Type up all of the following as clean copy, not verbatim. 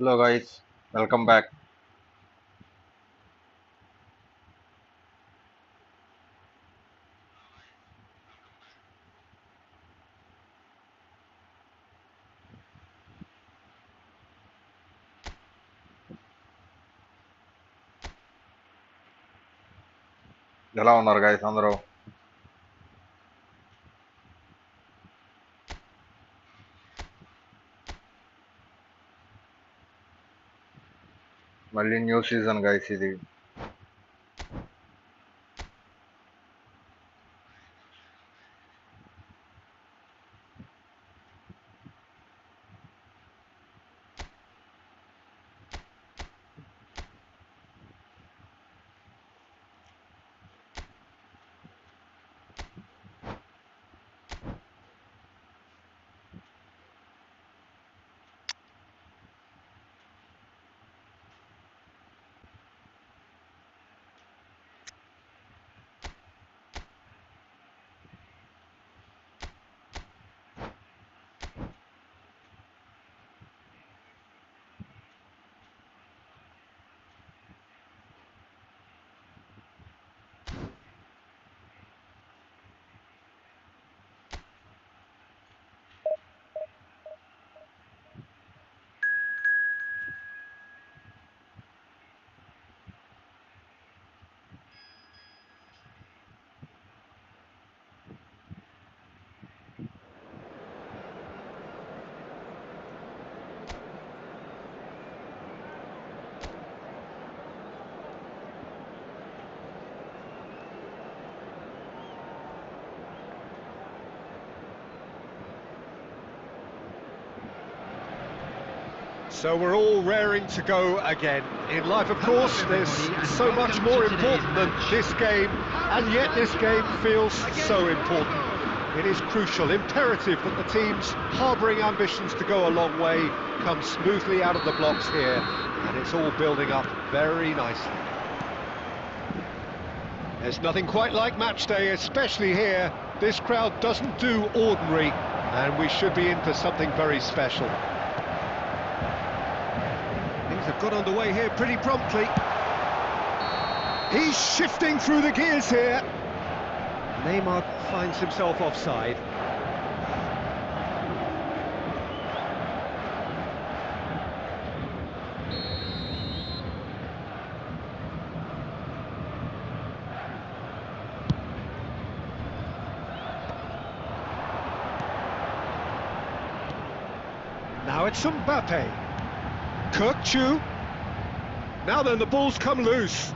Hello guys, welcome back. ఎలా ఉన్నారు guys అందరూ? మళ్ళీ న్యూ సీజన్ guys ఇది. So we're all raring to go again. In life, of course, there's so much more important than this game, and yet this game feels so important. It is crucial, imperative that the teams harbouring ambitions to go a long way come smoothly out of the blocks here, and it's all building up very nicely. There's nothing quite like match day, especially here. This crowd doesn't do ordinary, and we should be in for something very special. Have got underway here pretty promptly. He's shifting through the gears here. Neymar finds himself offside. Now it's Mbappe. Kirkchu. Now then, the ball's come loose.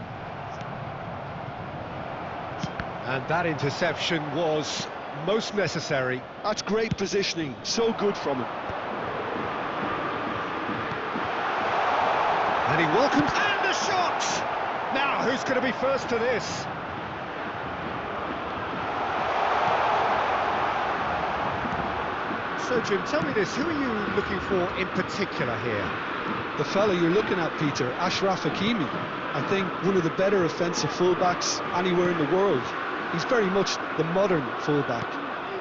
And that interception was most necessary. That's great positioning, so good from him. And he welcomes... And the shot! Now, who's going to be first to this? So, Jim, tell me this, who are you looking for in particular here? The fella you're looking at, Peter, Ashraf Hakimi. I think one of the better offensive fullbacks anywhere in the world. He's very much the modern fullback.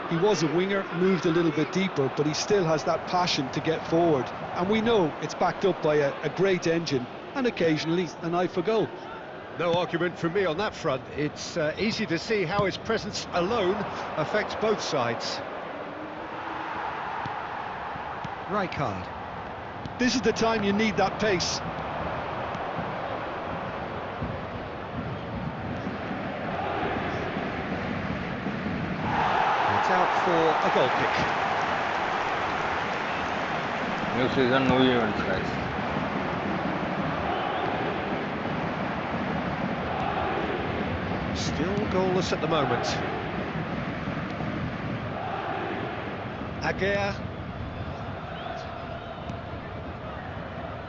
He was a winger, moved a little bit deeper, but he still has that passion to get forward. And we know it's backed up by a great engine and occasionally an eye for goal. No argument from me on that front. It's easy to see how his presence alone affects both sides. Right card. This is the time you need that pace. It's out for a goal kick. New season, new events guys. Still goalless at the moment. Aguirre.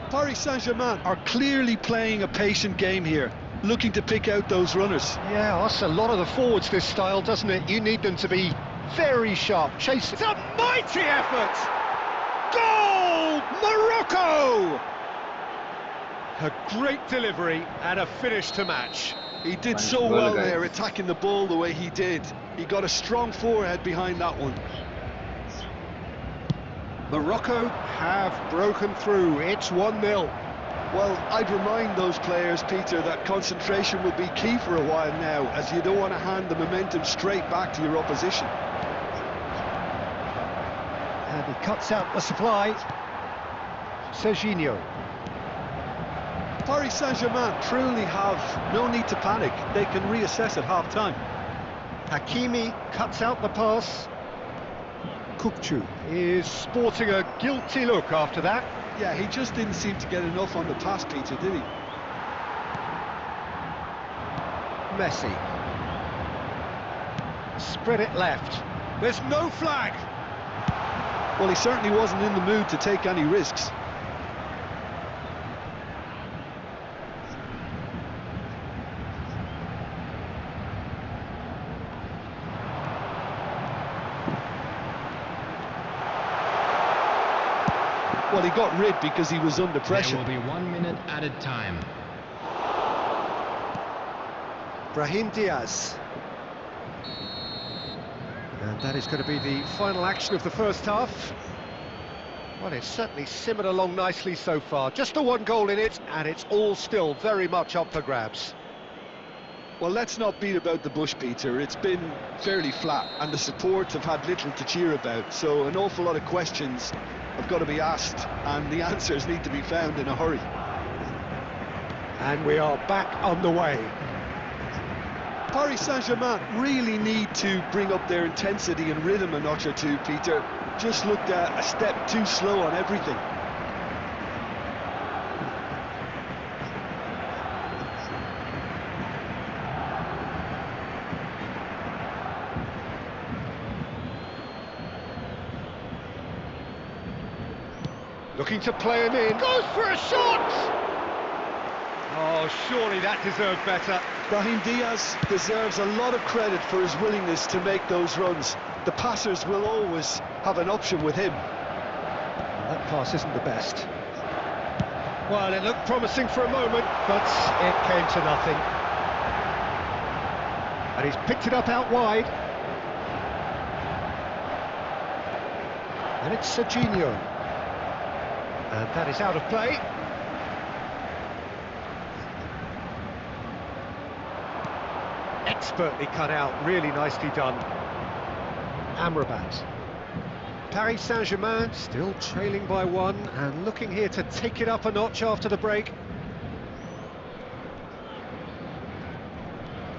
Paris Saint-Germain are clearly playing a patient game here, looking to pick out those runners. Yeah, that's a lot of the forwards, this style, doesn't it? You need them to be very sharp, chasing. It's a mighty effort! Goal! Morocco! A great delivery and a finish to match. He did so Well, well guys. there, attacking the ball the way he did. He got a strong forehead behind that one. Morocco have broken through. It's 1-0. Well, I'd remind those players, Peter, that concentration will be key for a while now, as you don't want to hand the momentum straight back to your opposition. And he cuts out the supply. Serginho. Paris Saint-Germain truly have no need to panic. They can reassess at half-time. Hakimi cuts out the pass. Kukçu is sporting a guilty look after that. Yeah, he just didn't seem to get enough on the pass, Peter, did he? Messi. Spread it left. There's no flag. Well, he certainly wasn't in the mood to take any risks. Well, he got rid because he was under pressure. There will be 1 minute added time. Brahim Diaz. And that is going to be the final action of the first half. Well, it's certainly simmered along nicely so far. Just the one goal in it, and it's all still very much up for grabs. Well, let's not beat about the bush, Peter. It's been fairly flat, and the supports have had little to cheer about, so an awful lot of questions have got to be asked, and the answers need to be found in a hurry. And we are back on the way. Paris Saint-Germain really need to bring up their intensity and rhythm a notch or two, Peter. Just looked a step too slow on everything. Looking to play him in. Goes for a shot! Oh, surely that deserved better. Brahim Diaz deserves a lot of credit for his willingness to make those runs. The passers will always have an option with him. That pass isn't the best. Well, it looked promising for a moment, but it came to nothing. And he's picked it up out wide. And it's Serginho. And that is out of play. Expertly cut out, really nicely done. Amrabat. Paris Saint-Germain still trailing by one and looking here to take it up a notch after the break.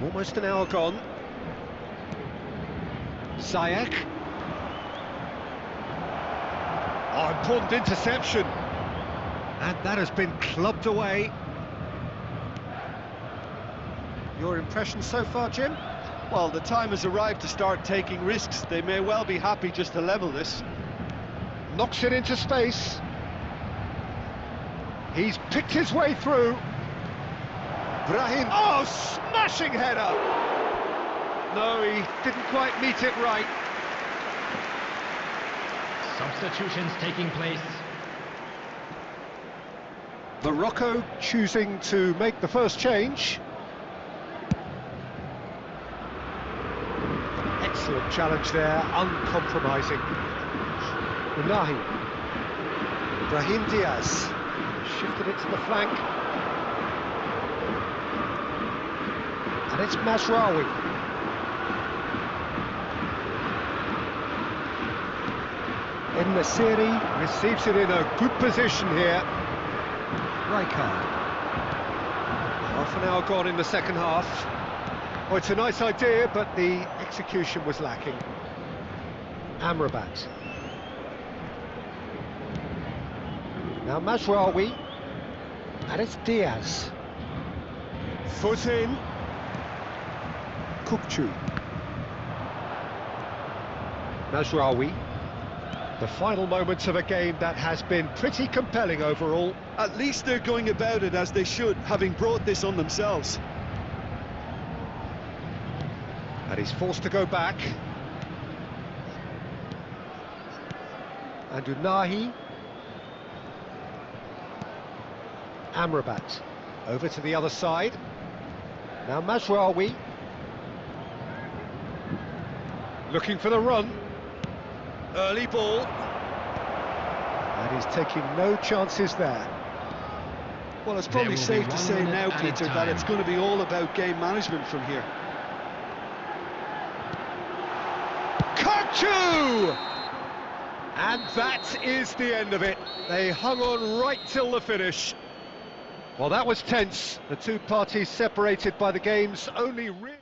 Almost an hour gone. Ziyech. Oh, important interception. And that has been clubbed away. Your impression so far, Jim? Well, the time has arrived to start taking risks. They may well be happy just to level this. Knocks it into space. He's picked his way through. Brahim. Oh, smashing header! No, he didn't quite meet it right. Substitutions taking place. Morocco choosing to make the first change. Excellent challenge there, uncompromising. Unahi. Brahim Diaz. Shifted it to the flank. And it's Mazraoui. En-Nesyri receives it in a good position here. Rijkaard. Half an hour gone in the second half. Oh, it's a nice idea, but the execution was lacking. Amrabat. Now Mazraoui. And it's Diaz. Foot in. Kukçu. Mazraoui. The final moments of a game that has been pretty compelling overall. At least they're going about it as they should, having brought this on themselves. And he's forced to go back. And Unahi. Amrabat. Over to the other side. Now Mazraoui. Looking for the run. Early ball. He's taking no chances there. Well, it's probably There will safe be to 1 say minute now, added Peter, that time. it's going to be all about game management from here. Kachu! And that is the end of it. They hung on right till the finish. Well, that was tense. The two parties separated by the game's only real...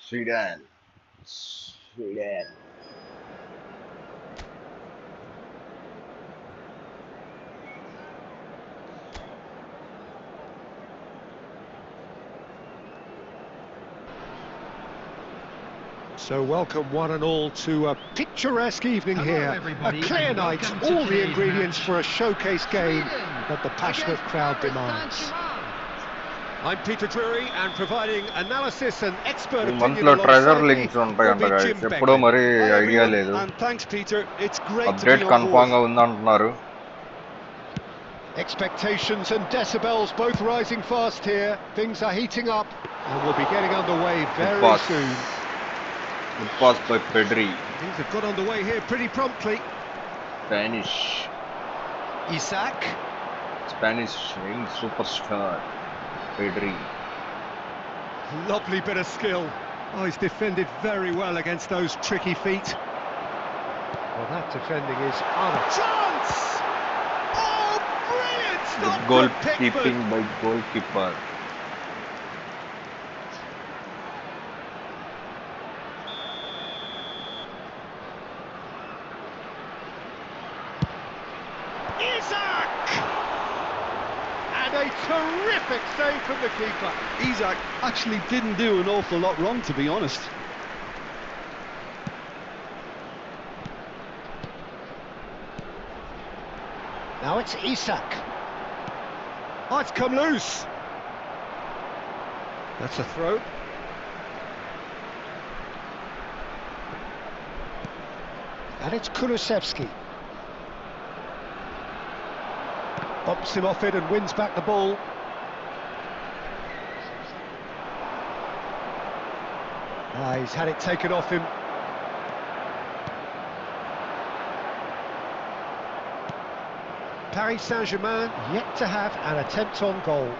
Sweden. Sweden. So welcome one and all to a picturesque evening Hello, here. A everybody, clear and night, welcome to all the today's ingredients match. for a showcase game Sweden that the passionate against crowd Paris demands. Saint-Germain. I'm Peter Drury, and providing analysis and expert ఈ opinion month లో treasure alongside me links will ఉంటాయంట be guys. Jim ఎప్పుడో Beglin. మరి Hi idea everyone, లేదు. and thanks Peter, it's great to update be on confirm board. గా ఉందంటున్నారు. Expectations and decibels both rising fast here. Things are heating up, and we'll be getting underway very pass. soon. Good pass by Pedri. Things have got underway here pretty promptly. Spanish Isak. young superstar Pedri. Lovely bit of skill. Oh, he's defended very well against those tricky feet. Well, that defending is on a chance! Oh, brilliant Good stop from goalkeeping Pickford. by goalkeeper. Isak! And a terrific save from the keeper. Isak actually didn't do an awful lot wrong, to be honest. Now it's Isak. Oh, it's come loose. That's a throw. And it's Kulusevski. Bumps him off it and wins back the ball. He's had it taken off him. Paris Saint-Germain yet to have an attempt on goal.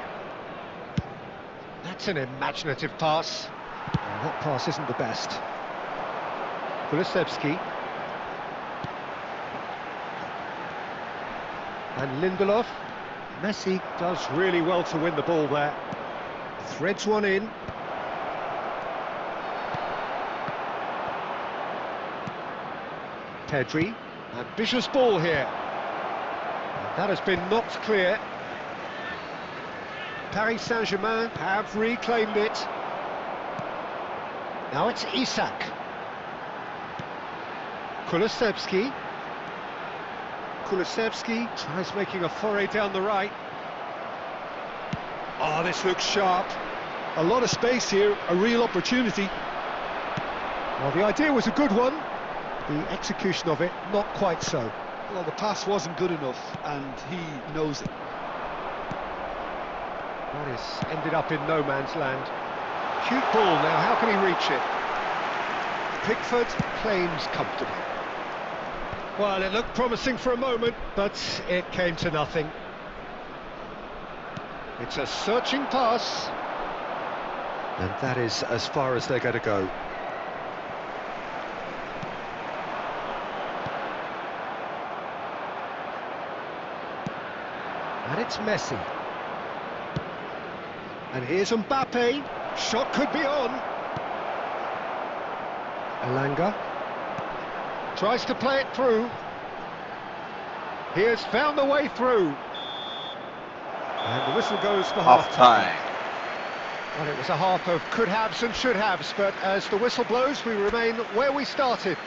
That's an imaginative pass. And that pass isn't the best. Kulusevski. And Lindelof. Messi does really well to win the ball there. Threads one in. Pedri. Ambitious ball here. And that has been knocked clear. Paris Saint-Germain have reclaimed it. Now it's Isak. Kulusevski. Kulusevski tries making a foray down the right. Oh, this looks sharp. A lot of space here, a real opportunity. Well, the idea was a good one. The execution of it, not quite so. Well, the pass wasn't good enough, and he knows it. Well, it's ended up in no man's land. Cute ball now, how can he reach it? Pickford claims comfortably. Well, it looked promising for a moment, but it came to nothing. It's a searching pass. And that is as far as they're going to go. And it's Messi. And here's Mbappe. Shot could be on. Elanga tries to play it through. He has found the way through. And the whistle goes for half-time. Well, it was a half of could-haves and should-haves, but as the whistle blows, we remain where we started.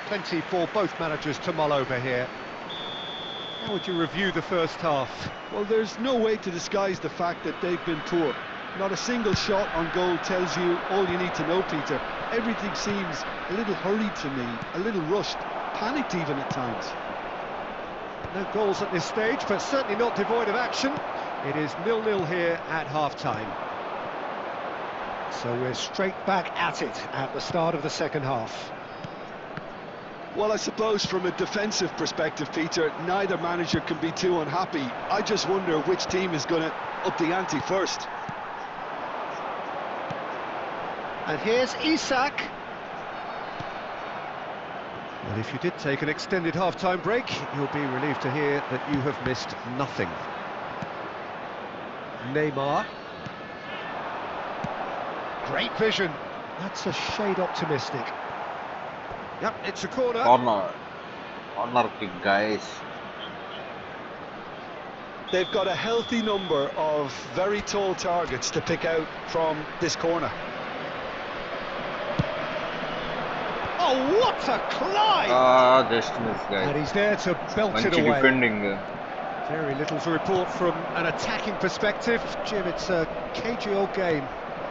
Plenty for both managers to mull over here. How would you review the first half? Well, there's no way to disguise the fact that they've been poor. Not a single shot on goal tells you all you need to know, Peter. Everything seems a little hurried to me, a little rushed, panicked even at times. No goals at this stage, but certainly not devoid of action. It is 0-0 here at half-time. So we're straight back at it at the start of the second half. Well, I suppose from a defensive perspective, Peter, neither manager can be too unhappy. I just wonder which team is going to up the ante first. And here's Isak. Well, if you did take an extended half-time break, you'll be relieved to hear that you have missed nothing. Neymar. Great vision. That's a shade optimistic. Yep, it's a corner. Corner kick, guys. They've got a healthy number of very tall targets to pick out from this corner. Oh, what a climb! Just missed, And guys. he's there to belt it Manchi away. defending. Very little to report from an attacking perspective. Jim, it's a cagey old game.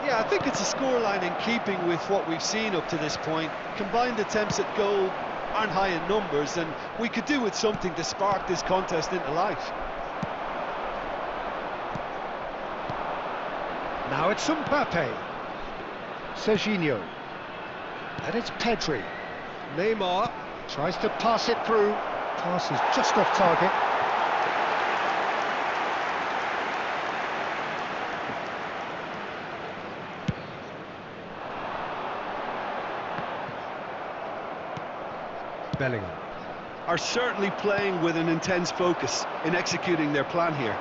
Yeah, I think it's a scoreline in keeping with what we've seen up to this point. Combined attempts at goal aren't high in numbers, and we could do with something to spark this contest into life. Now it's Mbappe. Serginho. And it's Pedri. Neymar tries to pass it through. Pass is just off target. Bellingham. Are certainly playing with an intense focus in executing their plan here.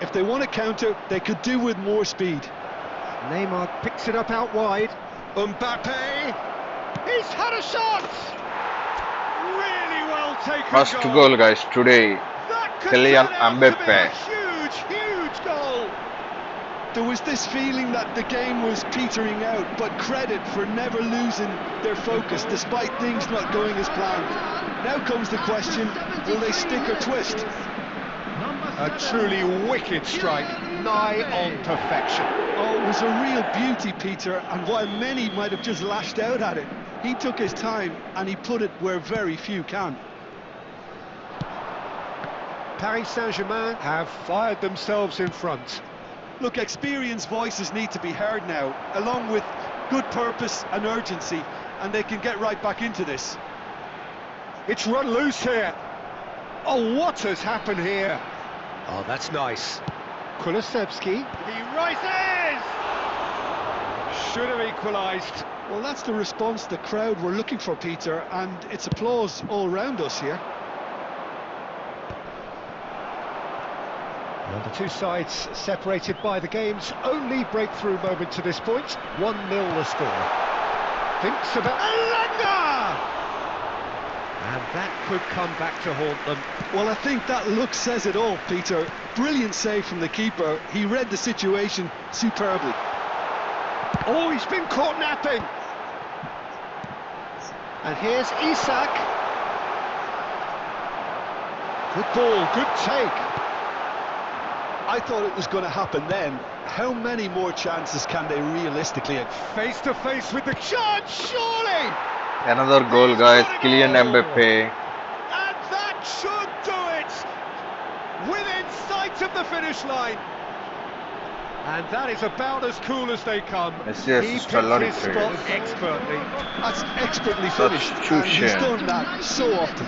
If they want to counter, they could do with more speed. Neymar picks it up out wide. Mbappe! He's had a shot! Really well taken. First goal, guys, today. That could Kylian turn out to be Mbappe. a huge goal. There was this feeling that the game was petering out, but credit for never losing their focus despite things not going as planned. Now comes the question, will they stick or twist? A truly wicked strike, nigh on perfection. Oh, it was a real beauty, Peter, and while many might have just lashed out at it, he took his time and he put it where very few can. Paris Saint-Germain have fired themselves in front. Look, experienced voices need to be heard now, along with good purpose and urgency, and they can get right back into this. It's run loose here. Oh, what has happened here? Oh, that's nice. Kulusevski. He rises! Should have equalised. Well, that's the response the crowd were looking for, Peter, and it's applause all round us here. Well, the two sides separated by the game's only breakthrough moment to this point. 1-0 the score. Thinks about Elanga! And that could come back to haunt them. Well, I think that look says it all, Peter. Brilliant save from the keeper. He read the situation superbly. Oh, he's been caught napping. And here's Isak. Good ball, good take. I thought it was going to happen then. How many more chances can they realistically have? Face to face with the chance, surely! Another goal, guys. Kylian Mbappe. And that should do it! Within sight of the finish line. And that is about as cool as they come. Messi He assist picked already his spot expertly. That's expertly finished, and he's Substitution. done that so often.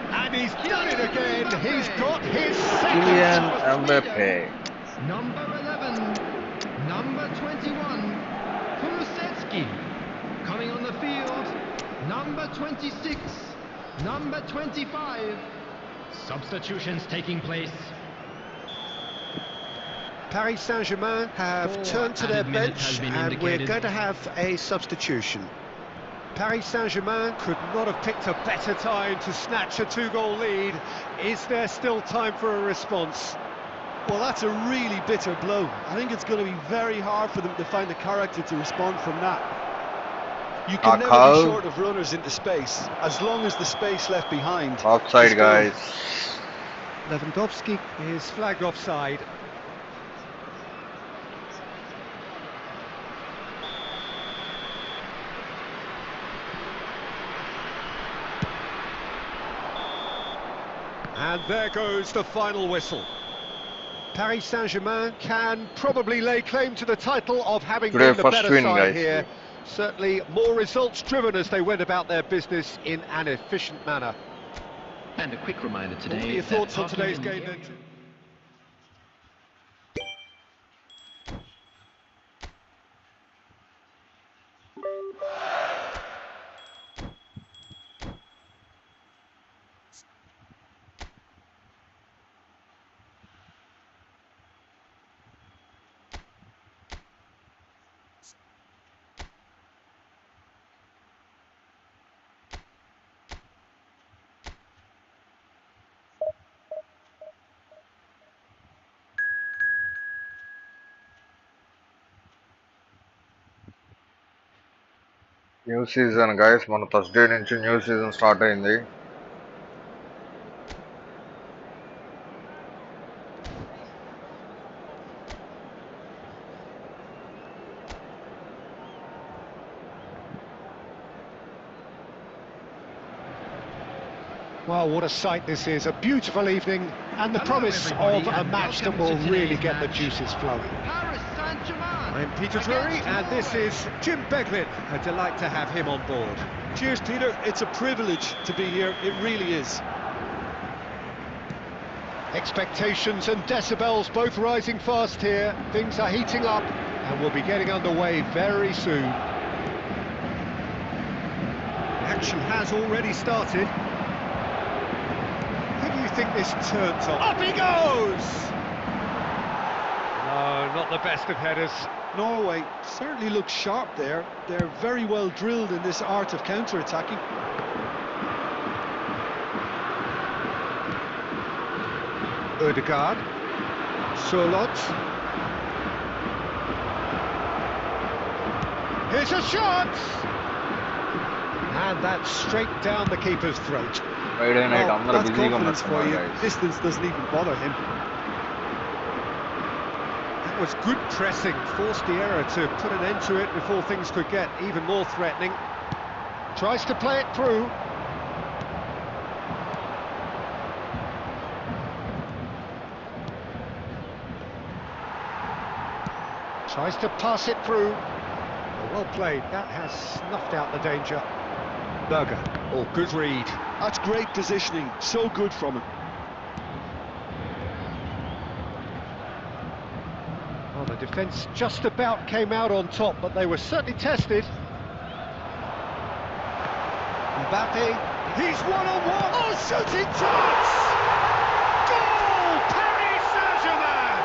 And he's done it again. He's got his second. Kylian Mbappe. Number 11, number 21, Kulusevski. Coming on the field, number 26, number 25. Substitutions taking place. Paris Saint-Germain have Four turned to their added minutes bench has been and we're indicated. going to have a substitution. Paris Saint-Germain could not have picked a better time to snatch a two-goal lead. Is there still time for a response? Well, that's a really bitter blow. I think it's going to be very hard for them to find the character to respond from that. You can never Akal. be short of runners into space, as long as the space left behind. Offside, is good. guys. Lewandowski is flagged offside. And there goes the final whistle. Paris Saint-Germain can probably lay claim to the title of having Today, been the first better win, side guys. here. Certainly more results driven as they went about their business in an efficient manner. And a quick reminder today. What are your that thoughts on parking today's in the game area- then? New season guys, మన Thursday నుంచి new season start అయింది. Well, what a sight this is. A beautiful evening and the promise of a match that will really get the juices flowing. Paris Saint-Germain. I'm Peter Drury and this is Jim Beglin. A delight to have him on board. Cheers, Peter. It's a privilege to be here. It really is. Expectations and decibels both rising fast here. Things are heating up and we'll be getting underway very soon. Action has already started. Who do you think this turns on? Up he goes! No, not the best of headers. Norway certainly looks sharp there. They're very well drilled in this art of counter-attacking. Ødegaard. Sørloth. Here's a shot! And that's straight down the keeper's throat. Friday night Well, అందరూ that's బిజీగా confidence for ఉన్నట్టున్నారు you. Guys. Distance doesn't even bother him. That was good pressing, forced the error to put an end to it before things could get even more threatening. Tries to play it through. Tries to pass it through. Well played, that has snuffed out the danger. Berger, oh, good read. That's great positioning. So good from him. Well, the defence just about came out on top, but they were certainly tested. Mbappe, he's one-on-one. Oh, shooting chance! Goal! Paris Saint-Germain!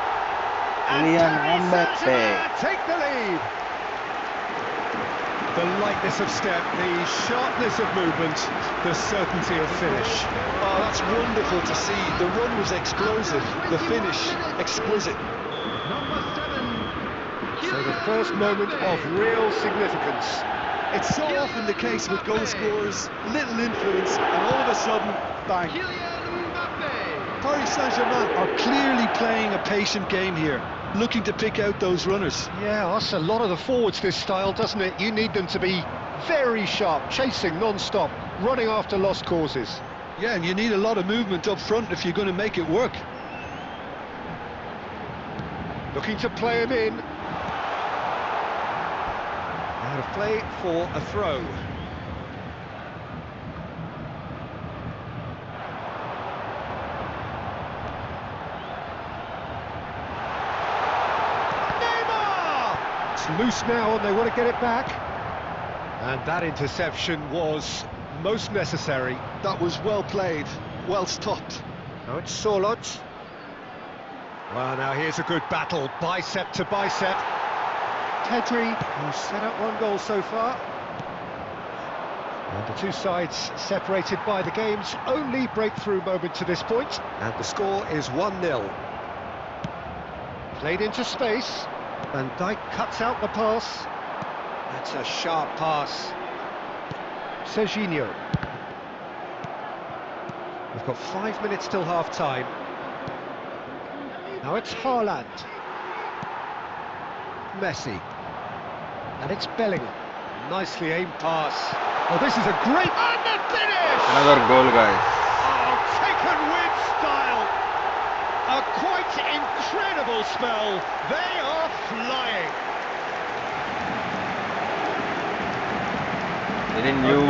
And Kylian Paris Mbappe. Saint-Germain take the lead. The lightness of step, the sharpness of movement, the certainty of finish. Oh, that's wonderful to see. The run was explosive. The finish, exquisite. Number 7. So the first moment of real significance. It's so often the case with goal scorers, little influence, and all of a sudden, bang. Kylian Mbappe. Paris Saint-Germain are clearly playing a patient game here, looking to pick out those runners. Yeah, that's a lot of the forwards, this style, doesn't it? You need them to be very sharp, chasing non-stop, running after lost causes. Yeah, and you need a lot of movement up front if you're going to make it work. Looking to play him in. Out of play for a throw. It's loose now and they want to get it back. And that interception was most necessary. That was well played, well stopped. Now it's Solot. Well, now here's a good battle, bicep to bicep. Pedri, who's set up one goal so far. And the two sides separated by the game's only breakthrough moment to this point. And the score is 1-0. Played into space. Van Dijk cuts out the pass. That's a sharp pass. Serginho. We've got 5 minutes till half-time. Now it's Haaland. Messi. And it's Bellingham. Nicely aimed pass. Oh, this is a great... And the finish! Another goal, guys. Oh, taken with style. A quite incredible spell. They are flying. Any new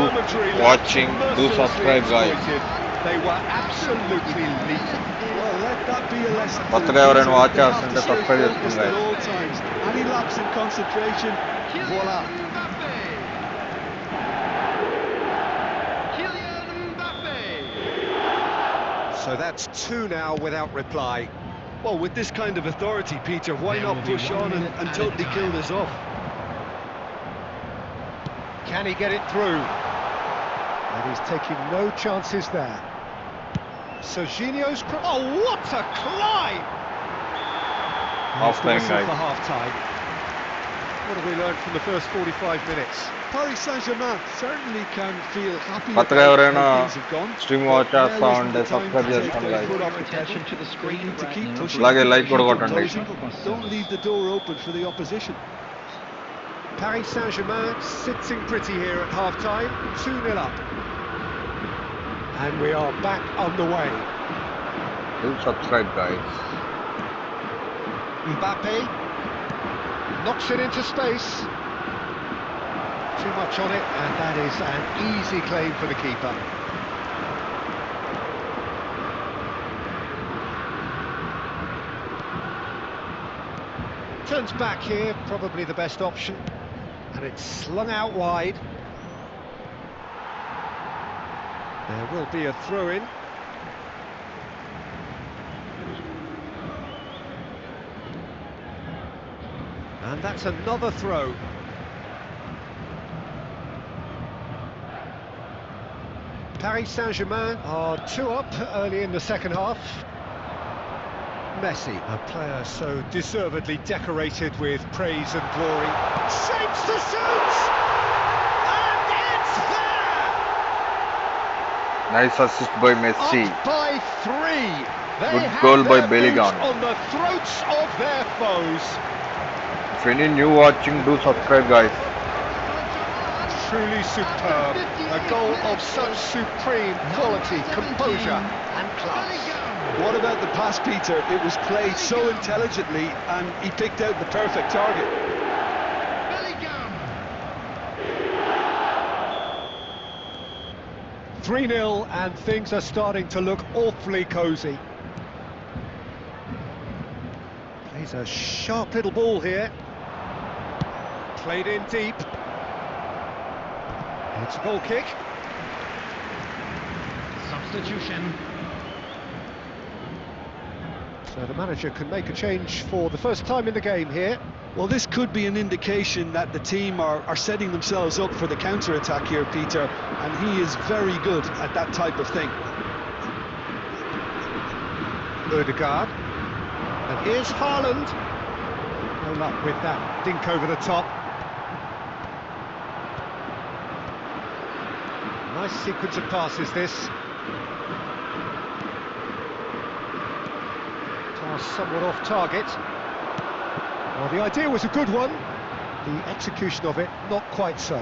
watching, do subscribe, guys. They were absolutely lethal. Well, let that be a lesson. కొత్తగా ఎవరైనా watch చేస్తుంటే Stay subscribe focused చేసుకోండి, at guys. all times. Any lapse in concentration, voila. So that's two now without reply. Well, with this kind of authority, Peter, why not push on and totally kill this off? Can he get it through? And he's taking no chances there. Serginho's... Oh, what a climb! Half time, Whistle guys. for half-time. What have we learned from the first 45 minutes? Paris Saint-Germain certainly can feel happy కొత్తగా about ఎవరైనా how things have gone. Stream watch చేస్తా Now isn't ఉంటే the time subscribe to take చేసుకోండి, their guys. foot off the Attention pedal. to the screen. To keep pushing, అలాగే like keep కూడా కొట్టండి. composing. Don't leave the door open for the opposition. Paris Saint-Germain sitting pretty here at half-time, 2-0 up. And we are back underway. Do subscribe, guys. Mbappe knocks it into space. Too much on it, and that is an easy claim for the keeper. Turns back here, probably the best option. And it's slung out wide. There will be a throw-in. And that's another throw. Paris Saint-Germain are 2 up early in the second half. Messi, a player so deservedly decorated with praise and glory, shapes the shoots! And it's there! Nice assist by Messi. Up by 3. They Good have goal by their Bellingham. boots on the throats of their foes. If any new watching, do subscribe, guys. Truly superb. A goal of such supreme quality, composure and class. What about the pass, Peter? It was played so intelligently and he picked out the perfect target. 3-0 and things are starting to look awfully cosy. Plays a sharp little ball here. Played in deep. It's a goal kick. Substitution. So the manager can make a change for the first time in the game here. Well, this could be an indication that the team are setting themselves up for the counter-attack here, Peter, and he is very good at that type of thing. Ødegaard. And here's Haaland. No luck with that dink over the top. Nice sequence of passes, this. Pass somewhat off target. Well, the idea was a good one. The execution of it, not quite so.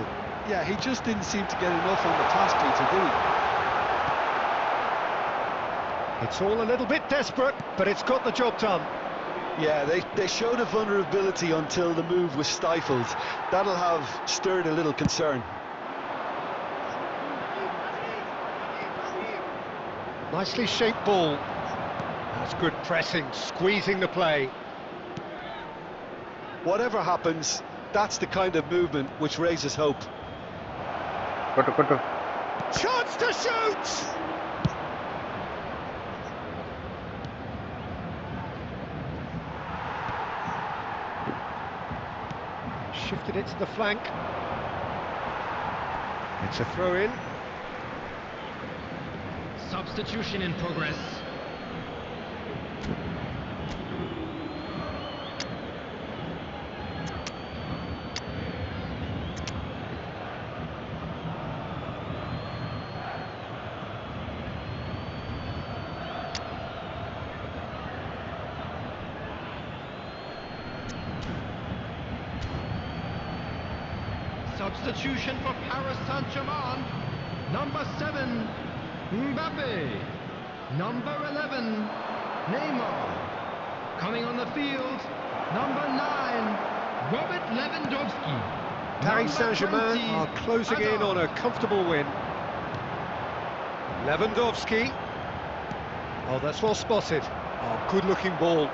Yeah, he just didn't seem to get enough on the pass, Peter, did he? It's all a little bit desperate, but it's got the job done. Yeah, they showed a vulnerability until the move was stifled. That'll have stirred a little concern. Nicely shaped ball. That's good pressing, squeezing the play. Whatever happens, That's the kind of movement which raises hope. Kottu. Chance to shoot! Shifted it to the flank. It's a throw-in. Substitution in progress. Substitution for Paris Saint-Germain. Number 7, Mbappe. Number 11, Neymar. Coming on the field, number 9, Robert Lewandowski. Paris Number Saint-Germain 20, are closing in on a comfortable win. Lewandowski. Oh, that's well spotted. Oh, good-looking ball.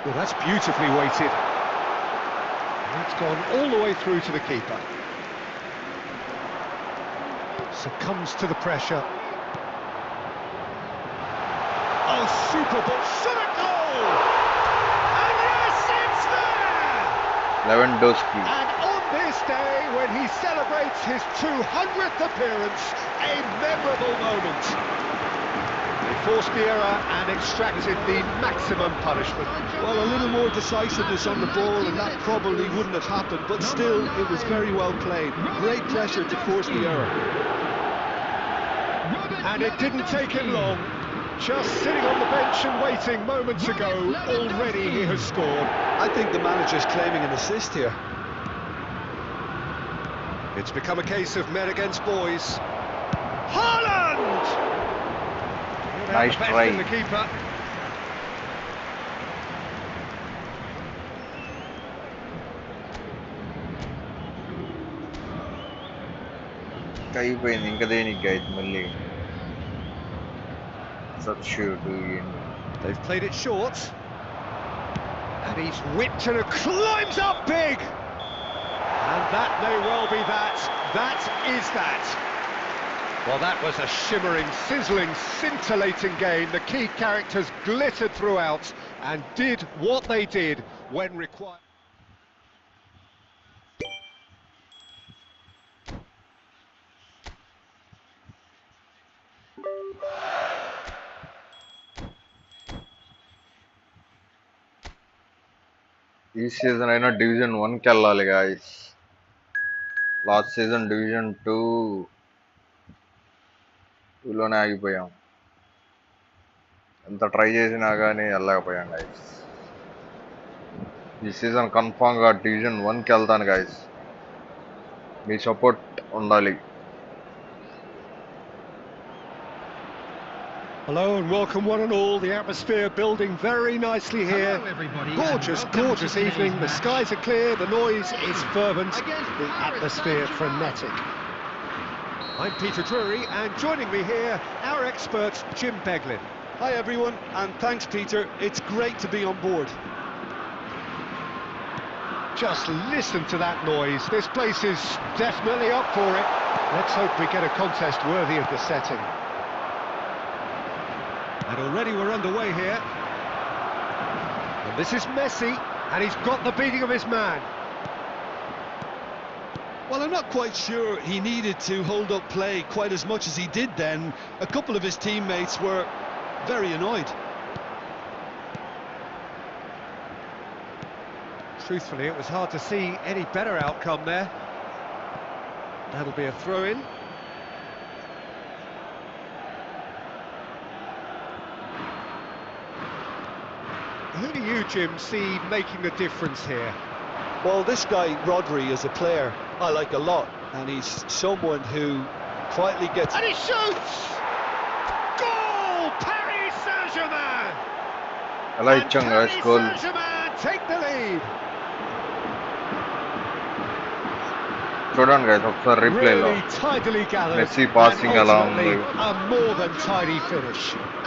Well, that's beautifully weighted. That's gone all the way through to the keeper. Succumbs to the pressure. Oh, super ball. Shot a goal! And yes, it's there! Lewandowski. And on this day, when he celebrates his 200th appearance, a memorable moment. He forced the error and extracted the maximum punishment. Well, a little more decisiveness on the ball and that probably wouldn't have happened, but still, it was very well played. Great pressure to force the error. And it didn't take him long. Just sitting on the bench and waiting moments ago, already he has scored. I think the manager's claiming an assist here. It's become a case of men against boys. Haaland! Nice The best try. in the keeper. అయిపోయింది ఇంకా దేనికి guide మళ్ళీ substitute They've played it short. And he's whipped and it climbs up big. And that may well be that. That is that. Well, that was a shimmering, sizzling, scintillating game. The key characters glittered throughout and did what they did when required. ఈ season అయినా division 1కి వెళ్ళాలి guys. Last season division 2లోనే ఆగిపోయాం. ఎంత try చేసినా కానీ వెళ్ళలేకపోయాం గాయస్. ఈ సీజన్ కన్ఫామ్గా డివిజన్ 1కి వెళ్తాను గాయస్. మీ సపోర్ట్ ఉండాలి. Hello and welcome one and all. The atmosphere building very nicely here. Hello, everybody, Gorgeous, and welcome gorgeous to evening. today's The match. skies are clear, the noise is fervent, Against the Paris atmosphere Saint-Germain. frenetic. I'm Peter Drury, and joining me here, our expert Jim Beglin. Hi everyone, and thanks Peter, it's great to be on board. Just listen to that noise. This place is definitely up for it. Let's hope we get a contest worthy of the setting. And already we're underway here. And this is Messi, and he's got the beating of his man. Well, I'm not quite sure he needed to hold up play quite as much as he did then. A couple of his teammates were very annoyed. Truthfully, it was hard to see any better outcome there. That'll be a throw-in. Who do you, Jim, see making the difference here? Well, this guy, Rodri, is a player I like a lot, and he's someone who quietly gets... And he shoots! Goal! Paris Saint-Germain! ఎలా And ఇచ్చాం Paris guys goal. Saint-Germain take the lead. చూడండి guys ఒకసారి రిప్లేలో Really tidily gathered Messi and passing along ultimately the- a more than tidy finish.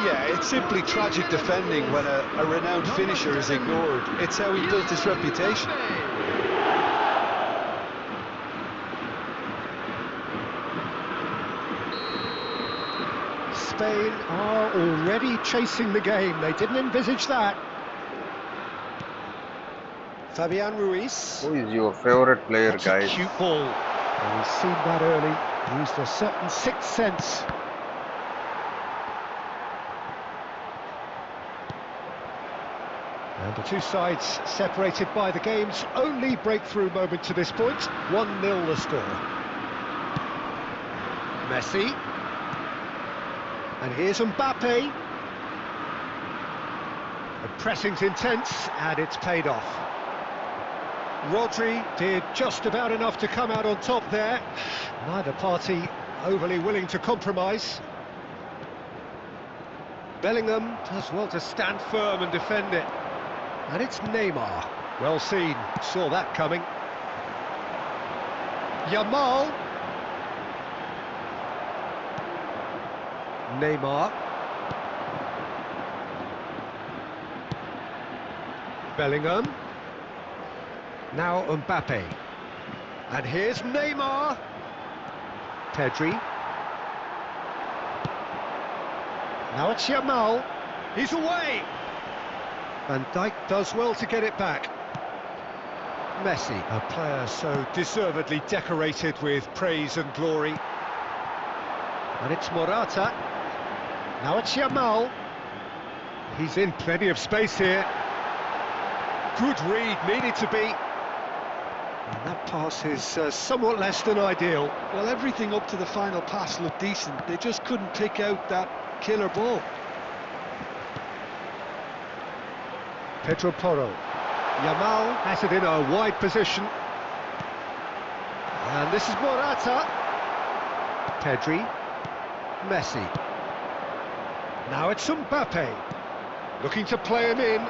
Yeah, it's simply tragic defending when a renowned finisher is ignored. It's how he built his reputation. Spain are already chasing the game. They didn't envisage that. Fabian Ruiz. who is your favorite player That's a guys? cute ball. And he's seen that early. Used a certain sixth sense. And the two sides separated by the game's only breakthrough moment to this point. 1-0 the score. Messi. And here's Mbappe. The pressing's intense and it's paid off. Rodri did just about enough to come out on top there. Neither party overly willing to compromise. Bellingham does well to stand firm and defend it. And it's Neymar. Well seen, saw that coming. Yamal. Neymar. Bellingham. Now Mbappe. And here's Neymar. Pedri. Now it's Yamal. He's away. Van Dijk does well to get it back. Messi, a player so deservedly decorated with praise and glory. And it's Morata. Now it's Yamal. He's in plenty of space here. Good read, needed to be. And that pass is somewhat less than ideal. Well, everything up to the final pass looked decent. They just couldn't pick out that killer ball. Pedro Porro. Yamal has it in a wide position. And this is Morata. Pedri. Messi. Now it's Mbappe. Looking to play him in.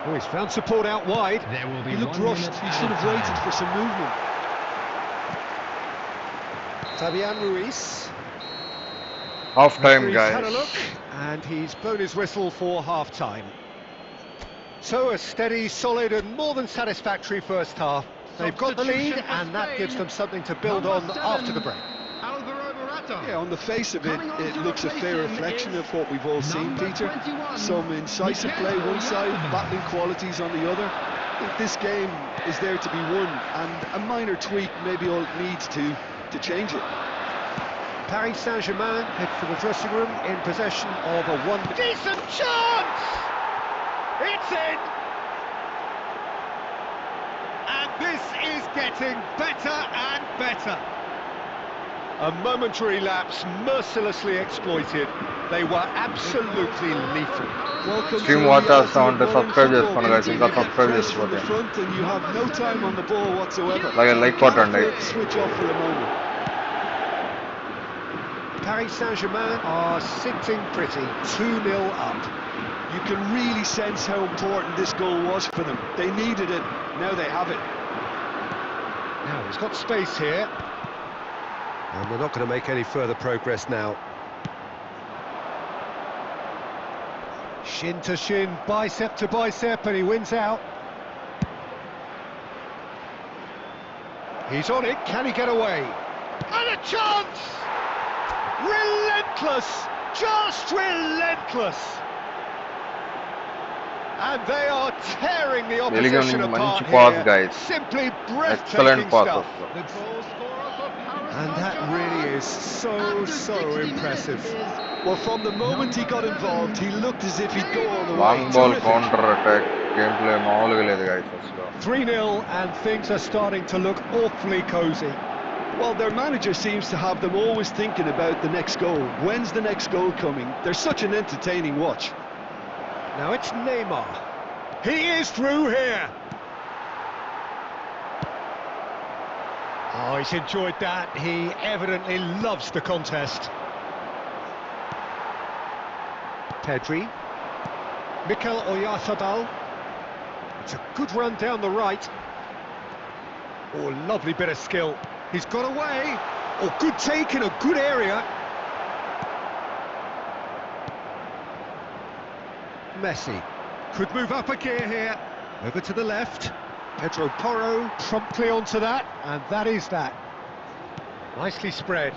Oh, he's found support out wide. There will be He looked 1 rushed. minute He should have added waited time. for some movement. Fabian Ruiz. half time Referee's had a guys. look, and he's blown his whistle for half-time. So a steady, solid and more than satisfactory first half. They've got the lead Substitution for and that Spain. gives them something to build on Number after 7, the break. Alvaro Morata. Yeah, on the face of it, Coming on it to looks a fair replace him reflection is of what we've all seen, number Peter. 21, Some incisive play one side, Mikel battling qualities on the other. I think this game is there to be won, and a minor tweak maybe all it needs to change it. Paris Saint-Germain head for the dressing room in possession of a one... Decent chance! It's in! And this is getting better and better. A momentary lapse mercilessly exploited. They were absolutely lethal. Welcome Stream to the watch reality చేస్తా of ఉంటే modern subscribe football. చేసుకోండి guys. ఇంకా You get subscribe press from the చేసుకోండి. front and you have no time on the ball whatsoever. like You can't కొట్టండి. afford to switch off for a moment. Paris Saint-Germain are sitting pretty, 2-0 up. You can really sense how important this goal was for them. They needed it, now they have it. Now he's got space here. And they're not going to make any further progress now. Shin to shin, bicep to bicep, and he wins out. He's on it, can he get away? And a chance! Relentless! Just relentless! And they are tearing the opposition Bellingham apart మంచి pass, here. guys. Simply Excellent breathtaking pass stuff. అసలు. The goal scorer for Paris And that Saint-Germain. really is so After 60 impressive. minutes is Well, from the moment he got involved, he looked as if he'd go all the way. Long ball Terrific. Counter attack game play మామూలుగా లేదు guys అసలు. 3-0 and things are starting to look awfully cosy. Well, their manager seems to have them always thinking about the next goal. When's the next goal coming? They're such an entertaining watch. Now it's Neymar. He is through here. Oh, he's enjoyed that. He evidently loves the contest. Pedri. Mikel Oyarzabal. It's a good run down the right. Oh, lovely bit of skill. He's got away. Oh, good take in a good area. Messi could move up a gear here. Over to the left. Pedro Porro promptly onto that, and that is that. Nicely spread.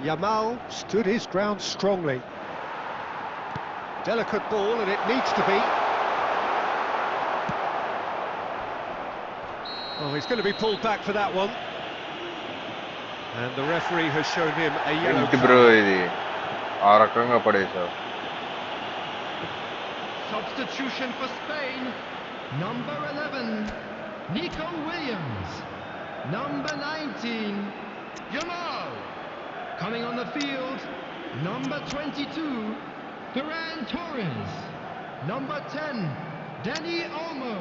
Yamal stood his ground strongly. Delicate ball, and it needs to be. Oh, he's going to be pulled back for that one. And the referee has shown him a yellow ఏంటి bro card. ఇది ఆ రకంగా పడేసావు. Substitution for Spain. Number 11, Nico Williams. Number 19, Yamal. Coming on the field, number 22, Ferran Torres. Number 10, Dani Olmo.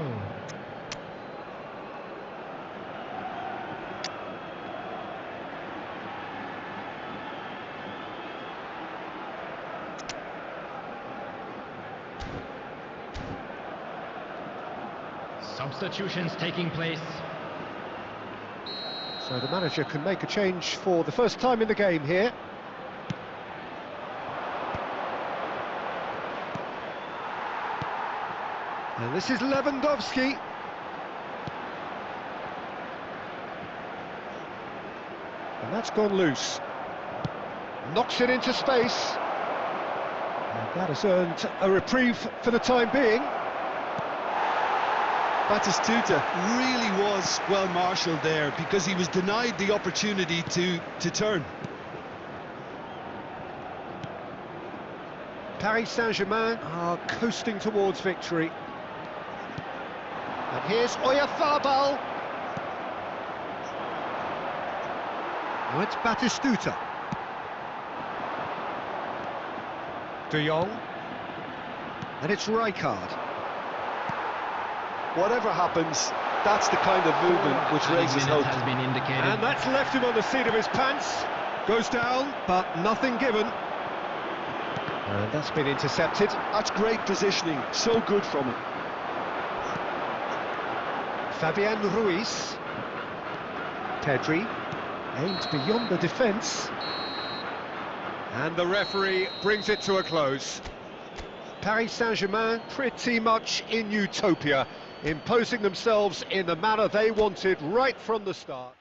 Substitutions taking place. So the manager can make a change for the first time in the game here. And this is Lewandowski. And that's gone loose. Knocks it into space. And that has earned a reprieve for the time being. Batistuta really was well marshalled there because he was denied the opportunity to turn. Paris Saint-Germain are coasting towards victory. And here's Oyarzabal. Now it's Batistuta. De Jong. And it's Rijkaard. Whatever happens, that's the kind of movement which raises hope. Has been indicated. And that's left him on the seat of his pants. Goes down, but nothing given. And that's been intercepted. That's great positioning, so good from him. Fabian Ruiz. Pedri aims beyond the defence. And the referee brings it to a close. Paris Saint-Germain pretty much in utopia, imposing themselves in the manner they wanted right from the start.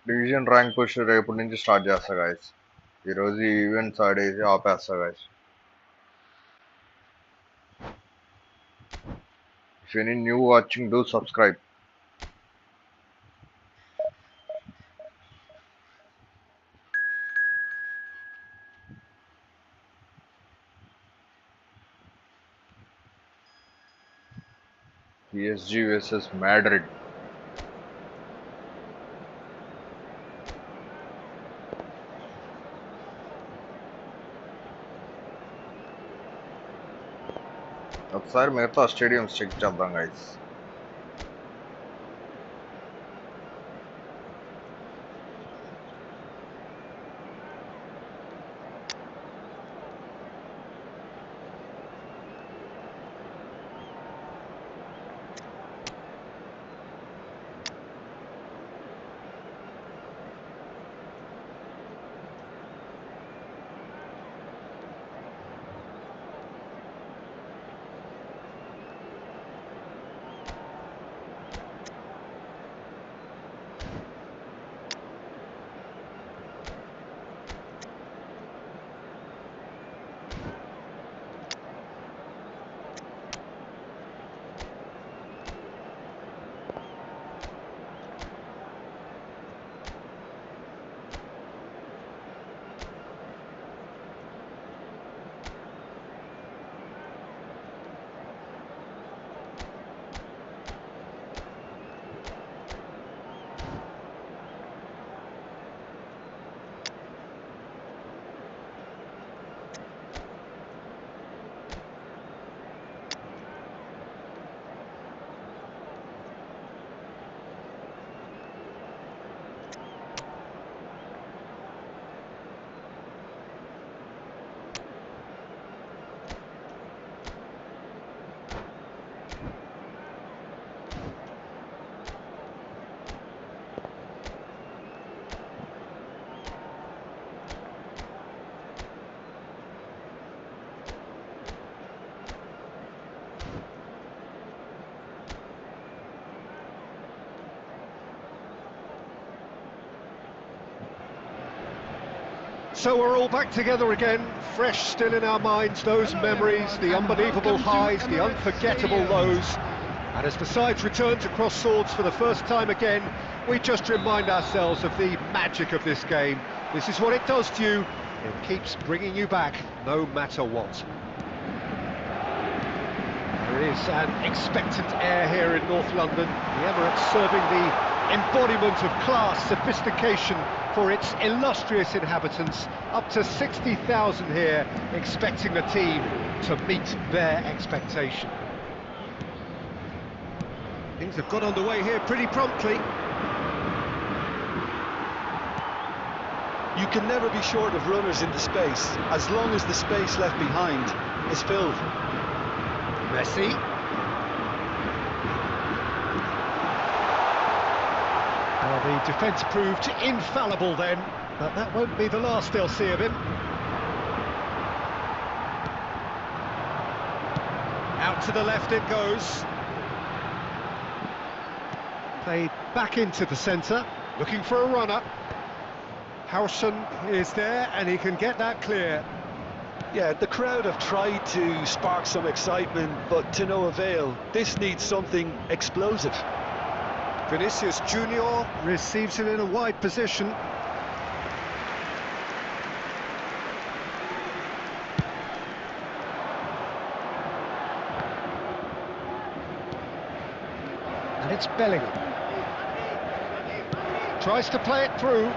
Division rank push రేపటి నుంచి start చేస్తా guys. ఈరోజు ఈ events ఆడేసి ఆపేస్తా guys. If any new watching, do subscribe. PSG versus Madrid. ఒకసారి మిగతా stadiums check చేద్దాం guys. So we're all back together again, fresh still in our minds, those memories, the unbelievable highs, the unforgettable lows. And as the sides return to cross swords for the first time again, we just remind ourselves of the magic of this game. This is what it does to you. It keeps bringing you back, no matter what. There is an expectant air here in North London. The Emirates serving the embodiment of class, sophistication for its illustrious inhabitants. Up to 60,000 here, expecting the team to meet their expectation. Things have got underway here pretty promptly. You can never be short of runners in the space, as long as the space left behind is filled. Messi. Well, the defence proved infallible then, but that won't be the last they'll see of him. Out to the left it goes. Played back into the centre, looking for a runner. Howson is there and he can get that clear. Yeah, the crowd have tried to spark some excitement, but to no avail. This needs something explosive. Vinicius Junior receives it in a wide position. And it's Bellingham. Tries to play it through.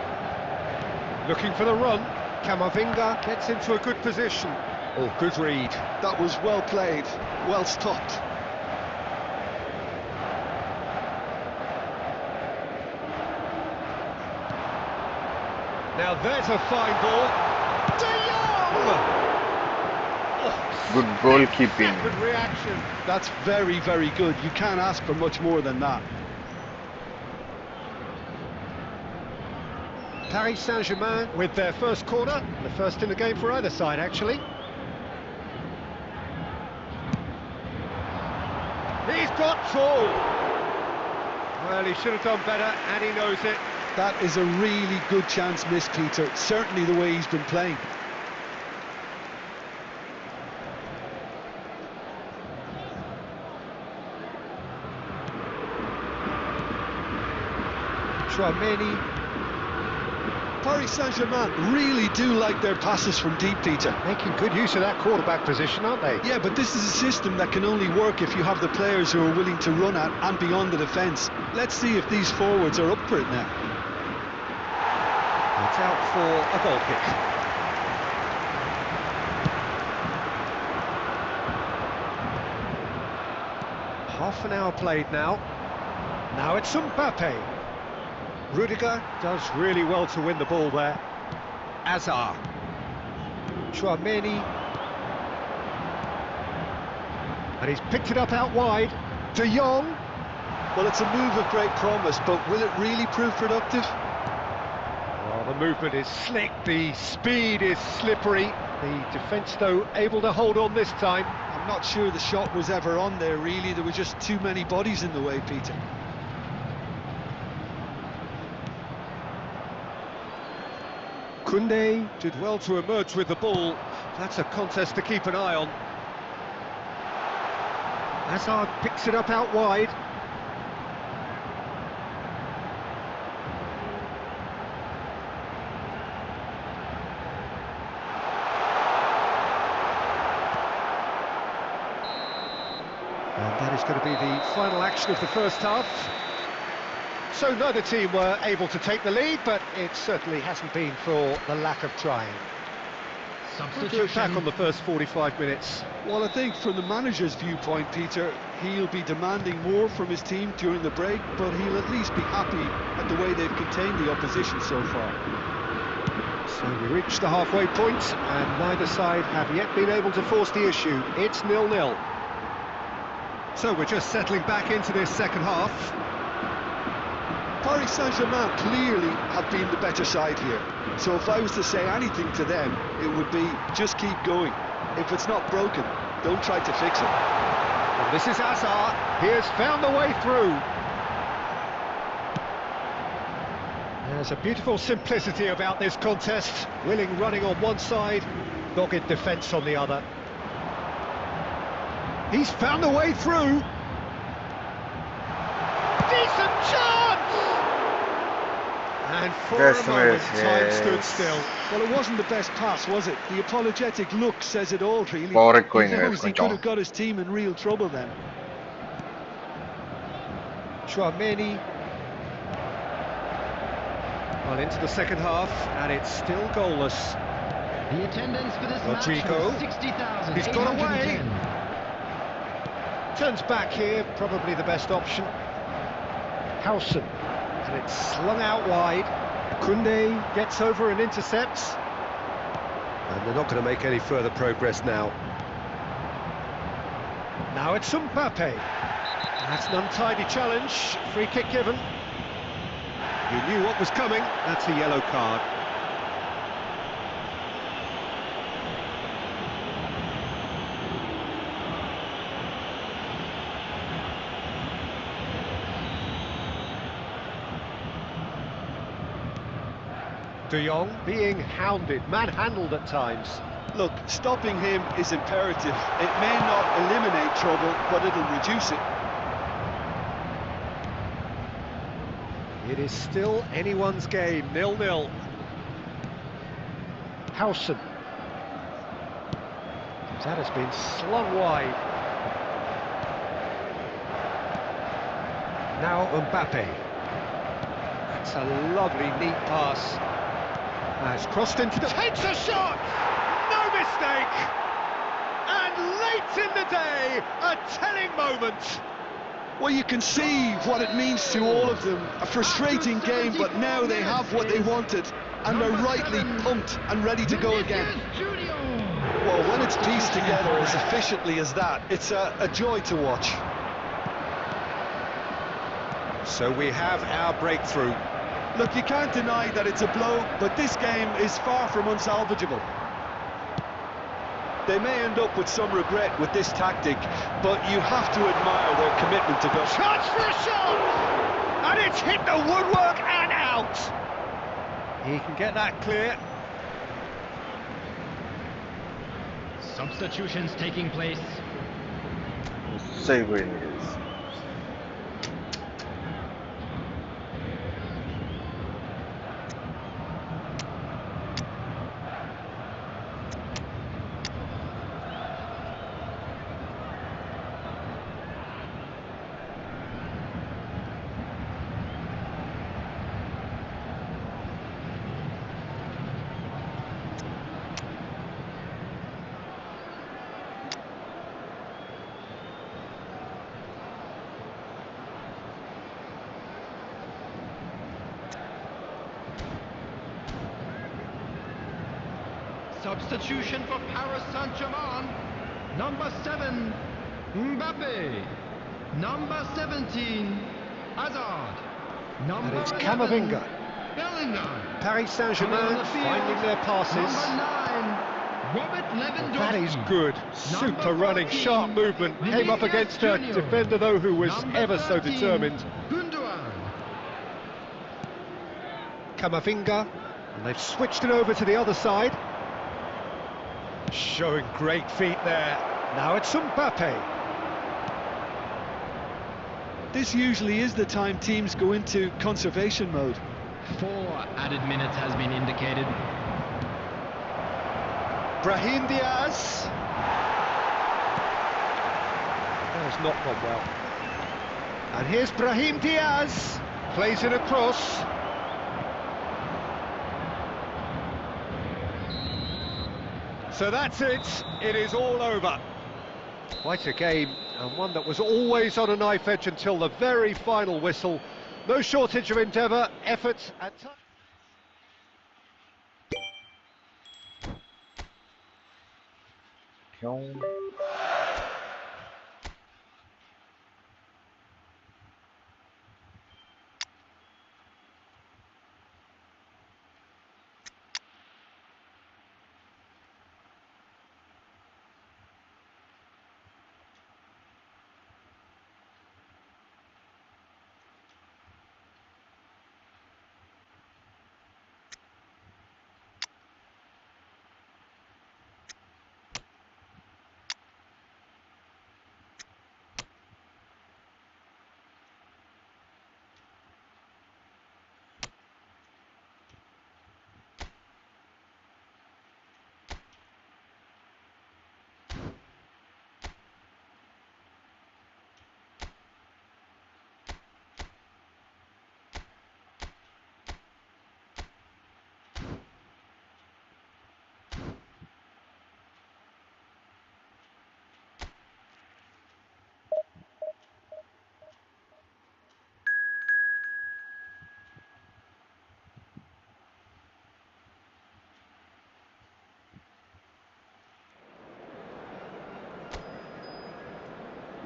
Looking for the run. Camavinga gets into a good position. Oh, good read. That was well played, well stopped. Now there's a fine ball. De Jong! Good goalkeeping. Good reaction. That's very, very good. You can't ask for much more than that. Paris Saint-Germain with their first corner, the first in the game for either side actually. He's got full. Well, he should have done better and he knows it. That is a really good chance missed, Peter. Certainly the way he's been playing. Chouameni. Paris Saint-Germain really do like their passes from deep, Peter. Making good use of that quarterback position, aren't they? Yeah, but this is a system that can only work if you have the players who are willing to run at and beyond the defence. Let's see if these forwards are up for it now. It's out for a goal kick. Half an hour played now. Now it's Mbappe. Rudiger does really well to win the ball there. Azar. Chouameni. And he's picked it up out wide. De Jong. Well, it's a move of great promise, but will it really prove productive? Oh, the movement is slick, the speed is slippery. The defence, though, able to hold on this time. I'm not sure the shot was ever on there, really. There were just too many bodies in the way, Peter. Koundé did well to emerge with the ball. That's a contest to keep an eye on. Hazard picks it up out wide. And that is going to be the final action of the first half. So neither team were able to take the lead, but it certainly hasn't been for the lack of trying. Substitution. Back on the first 45 minutes. Well, I think from the manager's viewpoint, Peter, he'll be demanding more from his team during the break, but he'll at least be happy at the way they've contained the opposition so far. So we reached the halfway point, and neither side have yet been able to force the issue. It's 0-0. So we're just settling back into this second half. Paris Saint-Germain clearly have been the better side here. So if I was to say anything to them, it would be just keep going. If it's not broken, don't try to fix it. And this is Hazard. He has found the way through. There's a beautiful simplicity about this contest. Willing running on one side, dogged defence on the other. He's found a way through. Decent chance! And for Yes, a moment, miss, time stood yes. still. Well, it wasn't the best pass, was it? The apologetic look says it all, really. Power He ఎక్కువ guys knows he could have got his team in real trouble then. Chouameni. Well, into the second half, and it's still goalless. The attendance for this Rodrigo. match was 60,000. He's got away. Turns back here, probably the best option. Howson, and it's slung out wide. Koundé gets over and intercepts. And they're not going to make any further progress now. Now it's Mbappe. That's an untidy challenge. Free kick given. He knew what was coming. That's a yellow card. De Jong being hounded, manhandled at times. Look, stopping him is imperative. It may not eliminate trouble, but it'll reduce it. It is still anyone's game, 0-0. Howson. That has been slung wide. Now Mbappe. That's a lovely, neat pass. Has crossed into the... Takes a shot! No mistake! And late in the day, a telling moment. Well, you can see what it means to all of them. A frustrating game, but now they have what they wanted, and they're rightly pumped and ready to go again. Well, when it's pieced together as efficiently as that, it's a joy to watch. So we have our breakthrough. Look, you can't deny that it's a blow, but this game is far from unsalvageable. They may end up with some regret with this tactic, but you have to admire their commitment to go. Chance for a shot! And it's hit the woodwork and out! He can get that clear. Substitutions taking place. Save win guys. Substitution for Paris Saint-Germain. Number 7, Mbappe. Number 17, Hazard. Number And it's 11, Camavinga. Bellingham. Paris Coming on Saint-Germain the field, finding their passes. Number 9, Robert Lewandowski. That is good. Super Number running, 14, sharp movement. Came up Vinicius against a Junior. defender, though, who was Number ever so 13, determined. Gundogan. Camavinga. And they've switched it over to the other side. Showing great feet there. Now it's Mbappe. This usually is the time teams go into conservation mode. 4 added minutes has been indicated. Brahim Diaz. That has not gone well. And here's Brahim Diaz. Plays it across. So that's it. It is all over. Quite a game, and one that was always on a knife edge until the very final whistle. No shortage of endeavour, effort and time.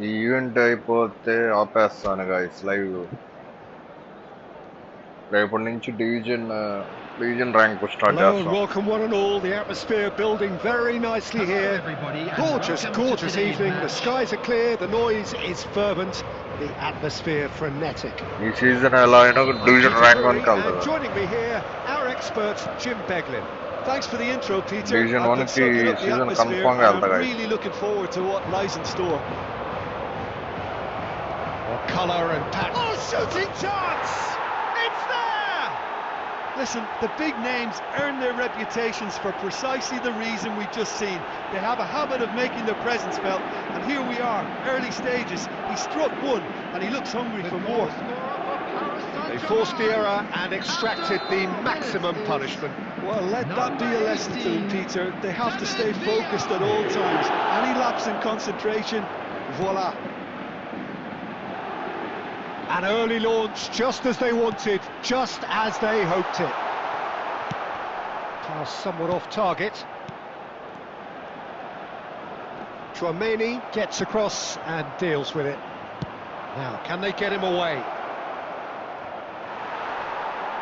ఈ event అయిపోతే ఆపేస్తాను guys live. రేపటి నుంచి division rank start Hello and చేస్తాం. welcome one and all. The atmosphere building very nicely Hello here. everybody, and Gorgeous, welcome to gorgeous today's evening. The match. skies are clear, the noise is fervent, the atmosphere frenetic. ఈ season ఎలా అయినా I'm division Peter rank Drury, వన్కి and వెళ్తుంది. joining me here, our expert Jim Beglin. Thanks for the intro, Peter. Division I've 1 been కి soaking up the season atmosphere, confirm గా and I'm వెళ్తా guys. really looking forward to what lies in store. Colour and pattern. Oh, shooting chance! It's there! Listen, the big names earn their reputations for precisely the reason we've just seen. They have a habit of making their presence felt, and here we are, early stages. He struck one, and he looks hungry for more. They forced the error and extracted the maximum punishment. Well, let that be a lesson to them, Peter. They have to stay focused at all times. Any lapse in concentration, voila. An early launch, just as they wanted, just as they hoped it. Pass somewhat off target. Chouameni gets across and deals with it. Now, can they get him away?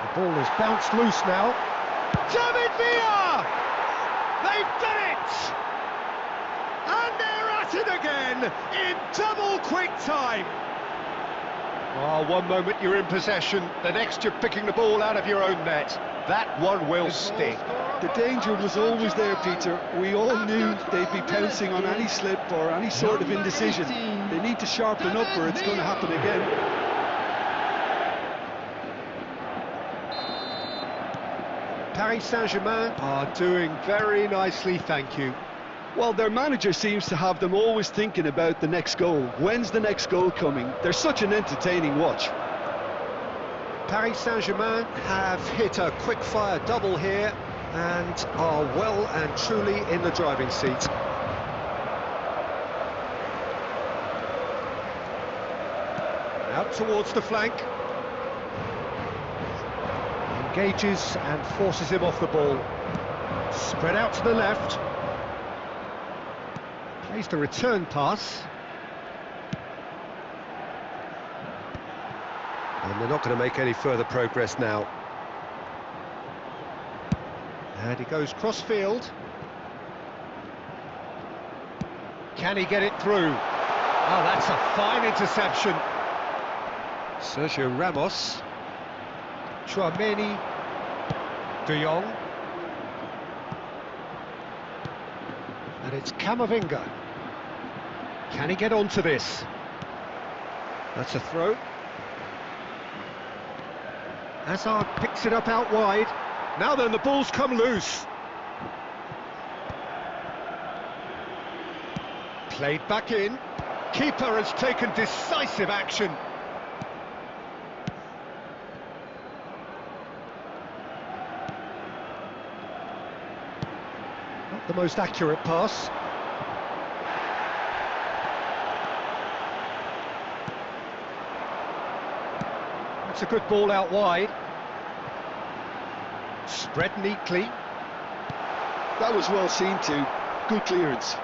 The ball is bounced loose now. David Villa! They've done it! And they're at it again in double quick time. Oh, one moment you're in possession, the next you're picking the ball out of your own net. That one will sting. The danger was always there, Peter. We all knew they'd be pouncing on any slip or any sort of indecision. They need to sharpen up or it's going to happen again. Paris Saint-Germain are doing very nicely, thank you. Well, their manager seems to have them always thinking about the next goal. When's the next goal coming? They're such an entertaining watch. Paris Saint-Germain have hit a quick-fire double here and are well and truly in the driving seat. Out towards the flank. Engages and forces him off the ball. Spread out to the left. Plays the return pass. And they're not going to make any further progress now. And he goes cross-field. Can he get it through? Oh, that's a fine interception. Sergio Ramos. Chouameni. De Jong. And it's Camavinga. Can he get onto this? That's a throw. Hazard picks it up out wide. Now then, the ball's come loose. Played back in. Keeper has taken decisive action. Not the most accurate pass. That's a good ball out wide. Spread neatly. That was well seen too. Good clearance.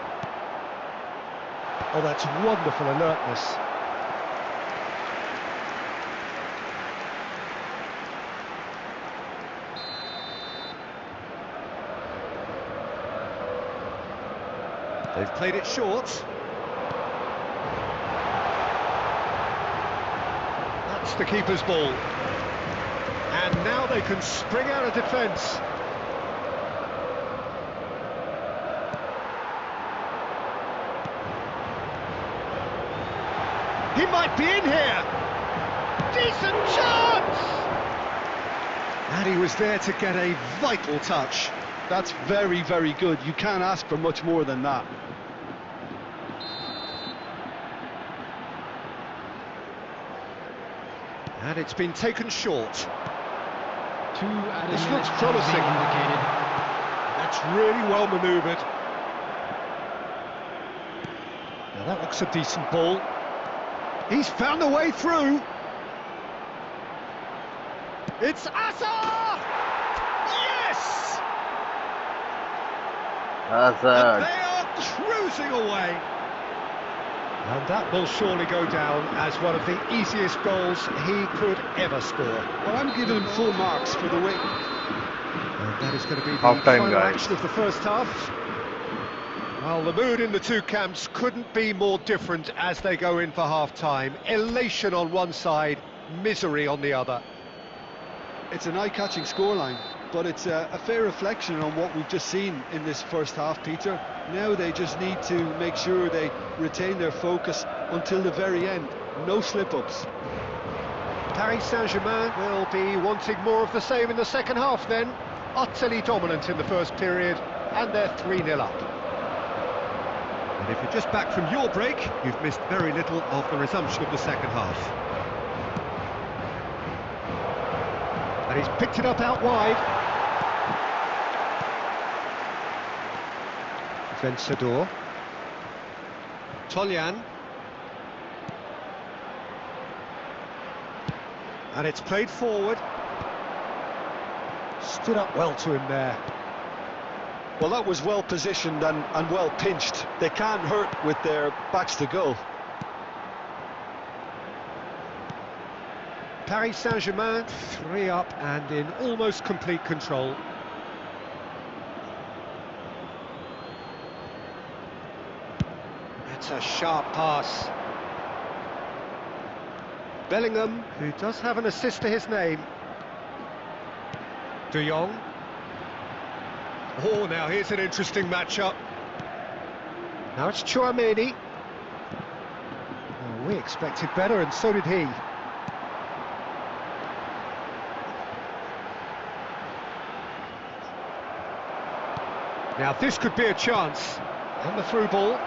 Oh, that's wonderful alertness. They've played it short. That's the keeper's ball. And now they can spring out of defence. He might be in here. Decent chance! And he was there to get a vital touch. That's very, very good. You can't ask for much more than that. And it's been taken short. This looks promising. Indicated. That's really well manoeuvred. Now that looks a decent ball. He's found a way through. It's Assar! Yes! And Hazard. they are cruising away. And that will surely go down as one of the easiest goals he could ever score. Well, I'm giving him full marks for the win. And that is going to be the Half time, final guys. action of the first half. Well, the mood in the two camps couldn't be more different as they go in for half-time. Elation on one side, misery on the other. It's an eye-catching scoreline, but it's a fair reflection on what we've just seen in this first half, Peter. Now they just need to make sure they retain their focus until the very end. No slip-ups. Paris Saint-Germain will be wanting more of the same in the second half then. Utterly dominant in the first period, and they're 3-0 up. And if you're just back from your break, you've missed very little of the resumption of the second half. And he's picked it up out wide. Vencedor. Tolyan. And it's played forward. Stood up well to him there. Well, that was well positioned and well pinched. They can't hurt with their backs to goal. Paris Saint-Germain 3 up and in almost complete control. It's a sharp pass. Bellingham, who does have an assist to his name. De Jong. Oh, now here's an interesting matchup. Now it's Tchouaméni. Oh, we expected better, and so did he. Now this could be a chance. And the through ball.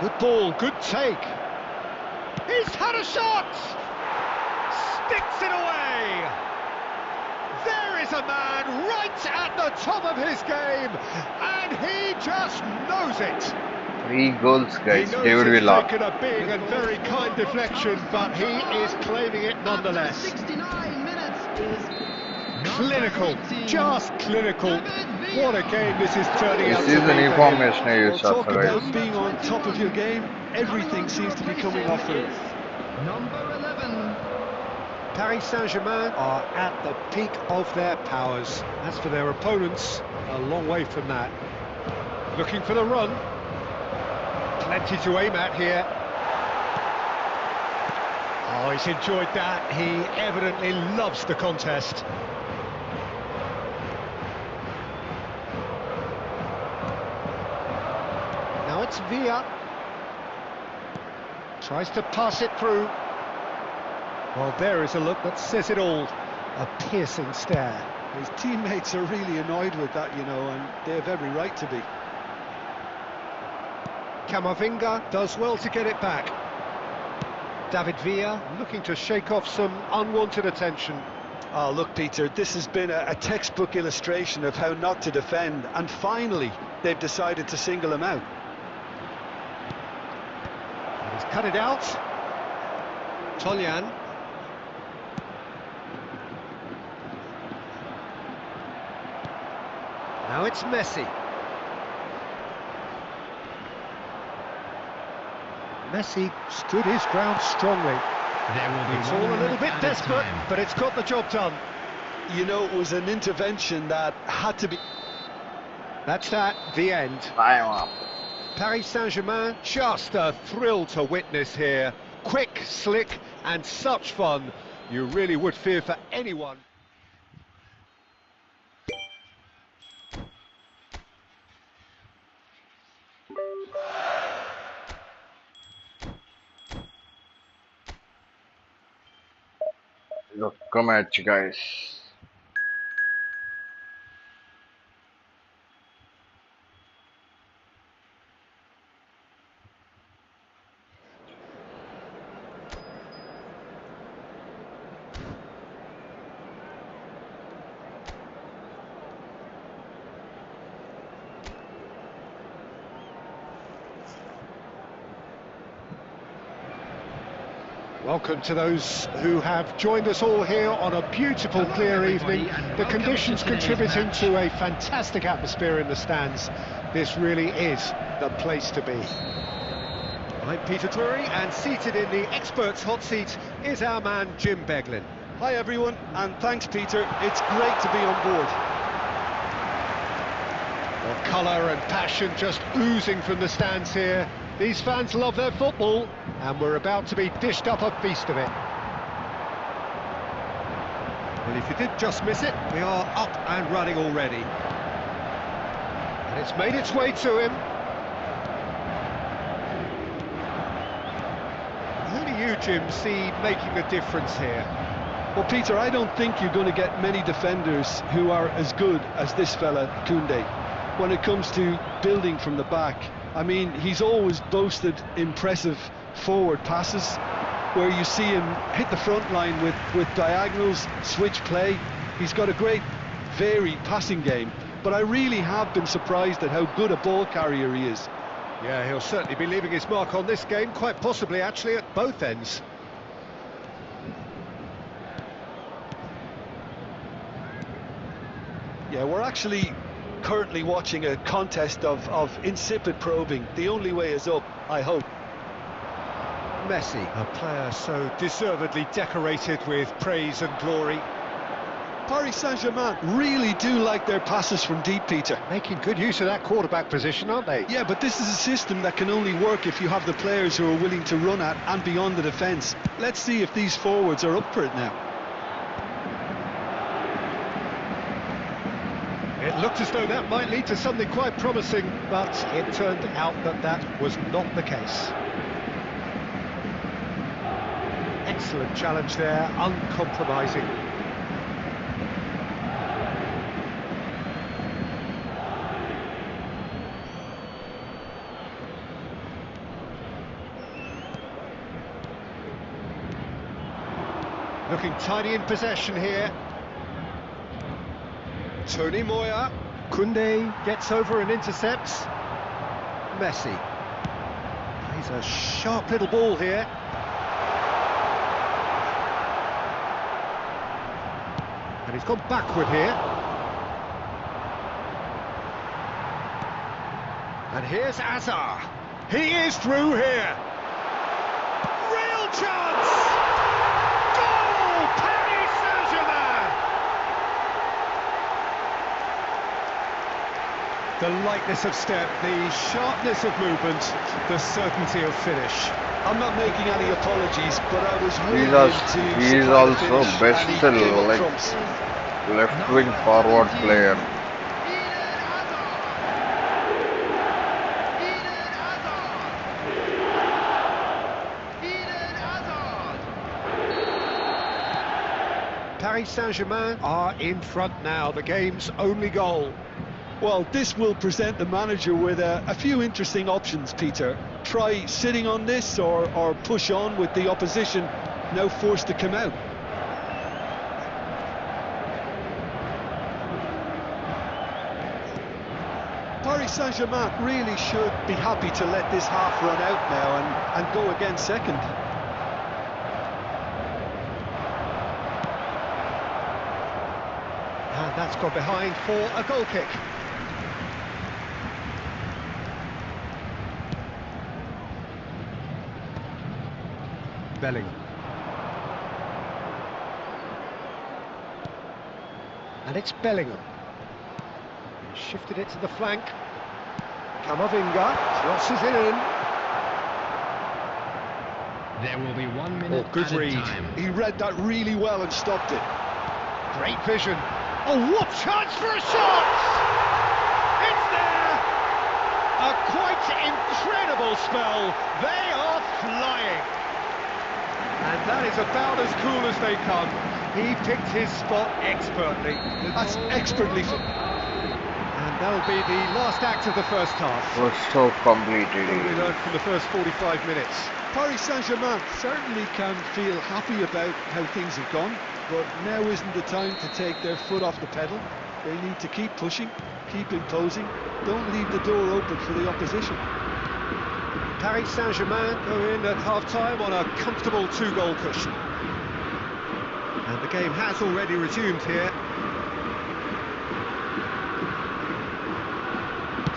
Good ball, good take. He's had a shot! Sticks it away! There is a man right at the top of his game, and he just knows it. 3 goals, guys. He knows David it's Villa. taken a big and very kind deflection, but he is claiming it nonetheless. 69 minutes is Clinical, just clinical. What a game this is turning out This to is be. an for him. information I Well, use, talk guys. about being on top of your game. Everything seems to be coming off for him. number 11. Paris Saint-Germain are at the peak of their powers. As for their opponents, a long way from that. Looking for the run. Plenty to aim at here. Oh, he's enjoyed that. He evidently loves the contest. Now it's Villa. Tries to pass it through. Well, there is a look that says it all. A piercing stare. His teammates are really annoyed with that, you know, and they have every right to be. Camavinga does well to get it back. David Villa looking to shake off some unwanted attention. Oh, look, Peter, this has been a textbook illustration of how not to defend, and finally they've decided to single him out. And he's cut it out. Tolyan. Now it's Messi. Messi stood his ground strongly. There will be It's one all a little minute bit added desperate, time. but it's got the job done. You know, it was an intervention that had to be... That's that, the end. Time up. Paris Saint-Germain, just a thrill to witness here. Quick, slick, and such fun. You really would fear for anyone. Look, come at you guys. Welcome to those who have joined us all here on a beautiful, clear evening. The conditions contributing to a fantastic atmosphere in the stands. This really is the place to be. I'm Peter Drury, and seated in the experts' hot seat is our man Jim Beglin. Hi everyone, and thanks Peter, it's great to be on board. Well, colour and passion just oozing from the stands here. These fans love their football, and we're about to be dished up a feast of it. Well, if you did just miss it, we are up and running already. And it's made its way to him. Who do you, Jim, see making the difference here? Well Peter, I don't think you're going to get many defenders who are as good as this fella Koundé when it comes to building from the back. I mean, he's always boasted impressive forward passes where you see him hit the front line with diagonals, switch play. He's got a great varied passing game, but I really have been surprised at how good a ball carrier he is. Yeah, he'll certainly be leaving his mark on this game, quite possibly actually at both ends. Yeah, we're actually currently watching a contest of insipid probing. The only way is up, I hope. Messi, a player so deservedly decorated with praise and glory. Paris Saint-Germain really do like their passes from deep, Peter. Making good use of that quarterback position, aren't they? Yeah, but this is a system that can only work if you have the players who are willing to run at and beyond the defence. Let's see if these forwards are up for it now. It looked as though that might lead to something quite promising, but it turned out that that was not the case. Excellent challenge there, uncompromising. Looking tidy in possession here. Tony Moya. Koundé gets over and intercepts. Messi. Plays a sharp little ball here. And he's gone backward here. And here's Azar. He is through here. Real chance! Goal! Paris Saint-Germain! The lightness of step, the sharpness of movement, the certainty of finish. I'm not making any apologies, but I was really He is also best left wing forward player. Paris Saint-Germain are in front now, the game's only goal. Well, this will present the manager with a few interesting options, Peter. Try sitting on this or push on with the opposition now forced to come out. Paris Saint-Germain really should be happy to let this half run out now and go again second. And that's gone behind for a goal kick. Bellingham. And it's Bellingham. Shifted it to the flank. Camavinga crosses it in. There will be 1 minute good added read. time. He read that really well and stopped it. Great vision. Oh, what chance for a shot! It's there! A quite incredible spell. They are flying. And that is about as cool as they come. He picked his spot expertly. That's expertly. And that'll be the last act of the first half. Was so completed. What we learned from the first 45 minutes. Paris Saint-Germain certainly can feel happy about how things have gone, but now isn't the time to take their foot off the pedal. They need to keep pushing, keep imposing, don't leave the door open for the opposition. Paris Saint-Germain go in at half-time on a comfortable 2-goal cushion. And the game has already resumed here.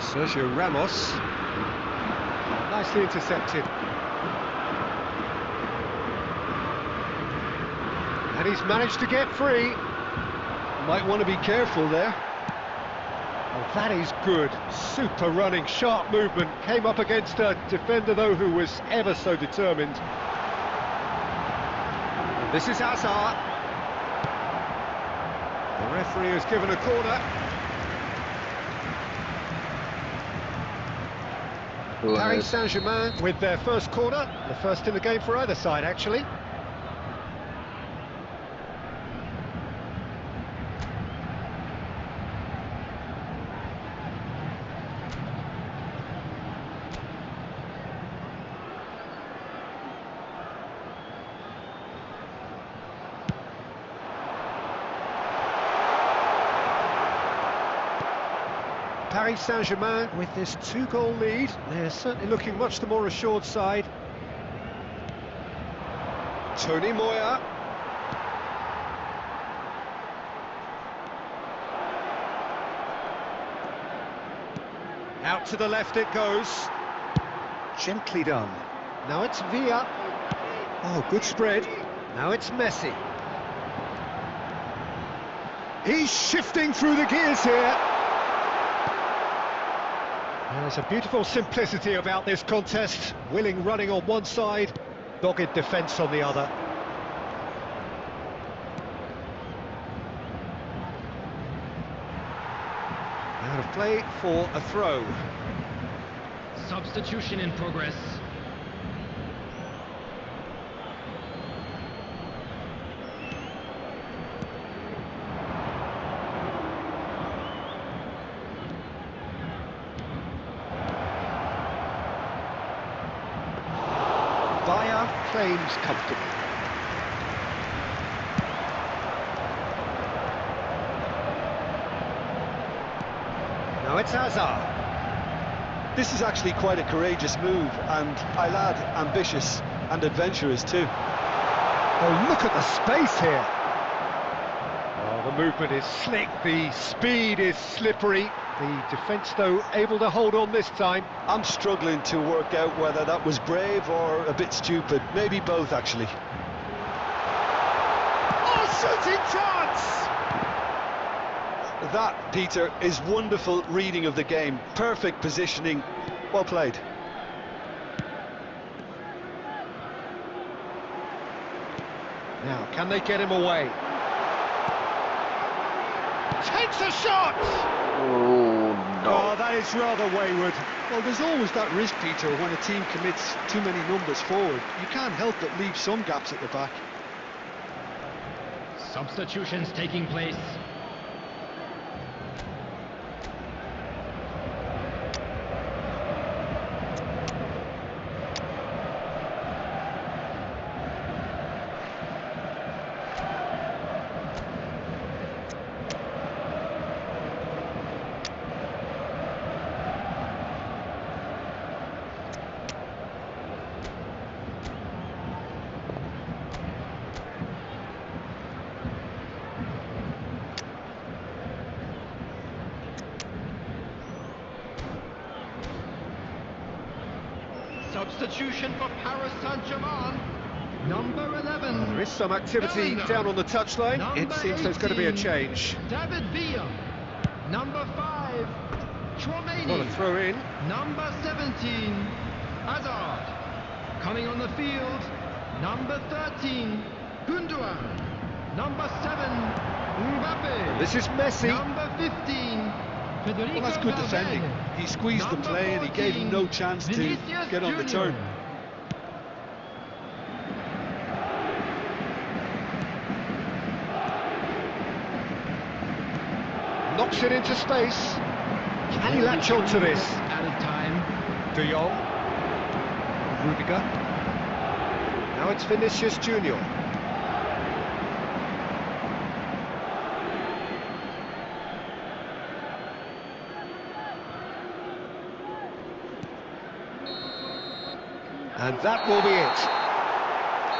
Sergio Ramos. Nicely intercepted. And he's managed to get free. Might want to be careful there. Oh, that is good. Super running, sharp movement. Came up against a defender, though, who was ever so determined. And this is Hazard. The referee has given a corner. Paris Saint-Germain with their first corner. The first in the game for either side, actually. Paris Saint-Germain with this 2-goal lead. They're certainly looking much the more assured side. Tony Moya. Out to the left it goes. Gently done. Now it's Villa. Oh, good spread. Now it's Messi. He's shifting through the gears here. There's a beautiful simplicity about this contest. Willing running on one side, dogged defence on the other. Out of play for a throw. Substitution in progress. Via claims comfortably. Now it's Hazard. This is actually quite a courageous move, and I'll add ambitious and adventurous too. Oh, look at the space here. Oh, the movement is slick, the speed is slippery. The defence, though, able to hold on this time. I'm struggling to work out whether that was brave or a bit stupid. Maybe both, actually. Oh, shooting chance! That, Peter, is wonderful reading of the game. Perfect positioning. Well played. Now, can they get him away? Takes a shot! Oh, Oh, no. that is rather wayward. Well, there's always that risk, Peter, when a team commits too many numbers forward. You can't help but leave some gaps at the back. Substitutions taking place. Substitution for Paris Saint-Germain. Number 11. There is some activity down on the touchline. It seems there's going to be a change. David Villa. Number 5. What a Chouameni. throw in. Number 17. Hazard. Coming on the field. Number 13. Gundogan. Number 7. Mbappe. This is Messi. Number 15. Federico Well, that's good Valverde. defending. He squeezed the Number play and he gave him no 14, chance to Vinicius get on the Junior. turn. Knocks it into space. Can he latch on to this? Added time. De Jong. Rudiger. Now it's Vinicius Junior. And that will be it.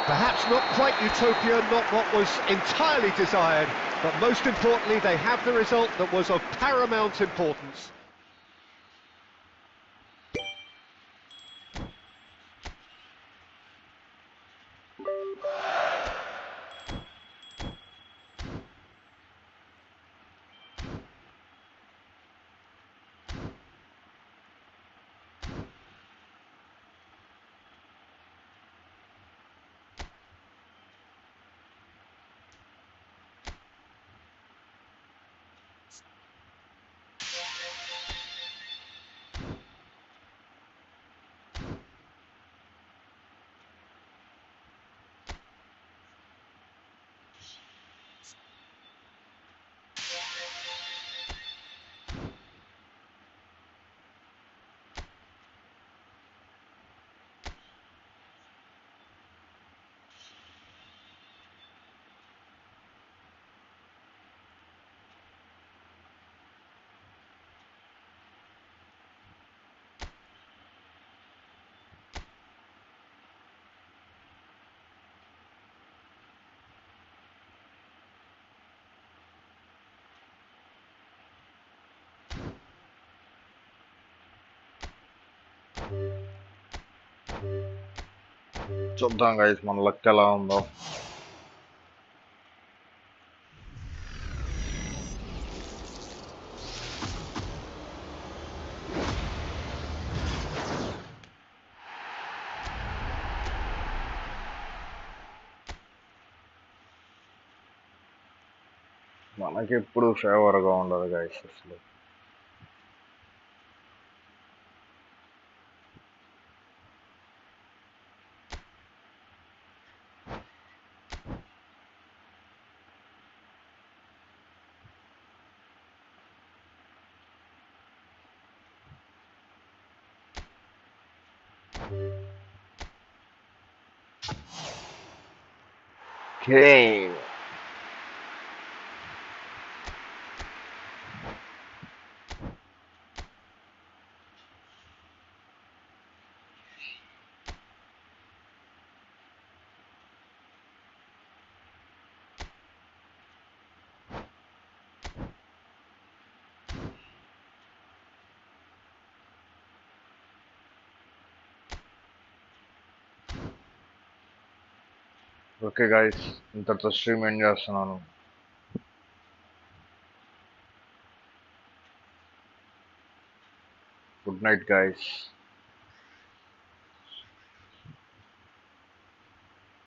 Perhaps not quite utopia, not what was entirely desired, but most importantly, they have the result that was of paramount importance. చూద్దాం guys మన luck ఎలా ఉందో. మనకి ఎప్పుడు ఫేవర్గా ఉండదు guys అసలు. Okay okay guys, ఇంతటితో స్ట్రీమ్ ఎండ్ చేస్తున్నాను. Good night guys.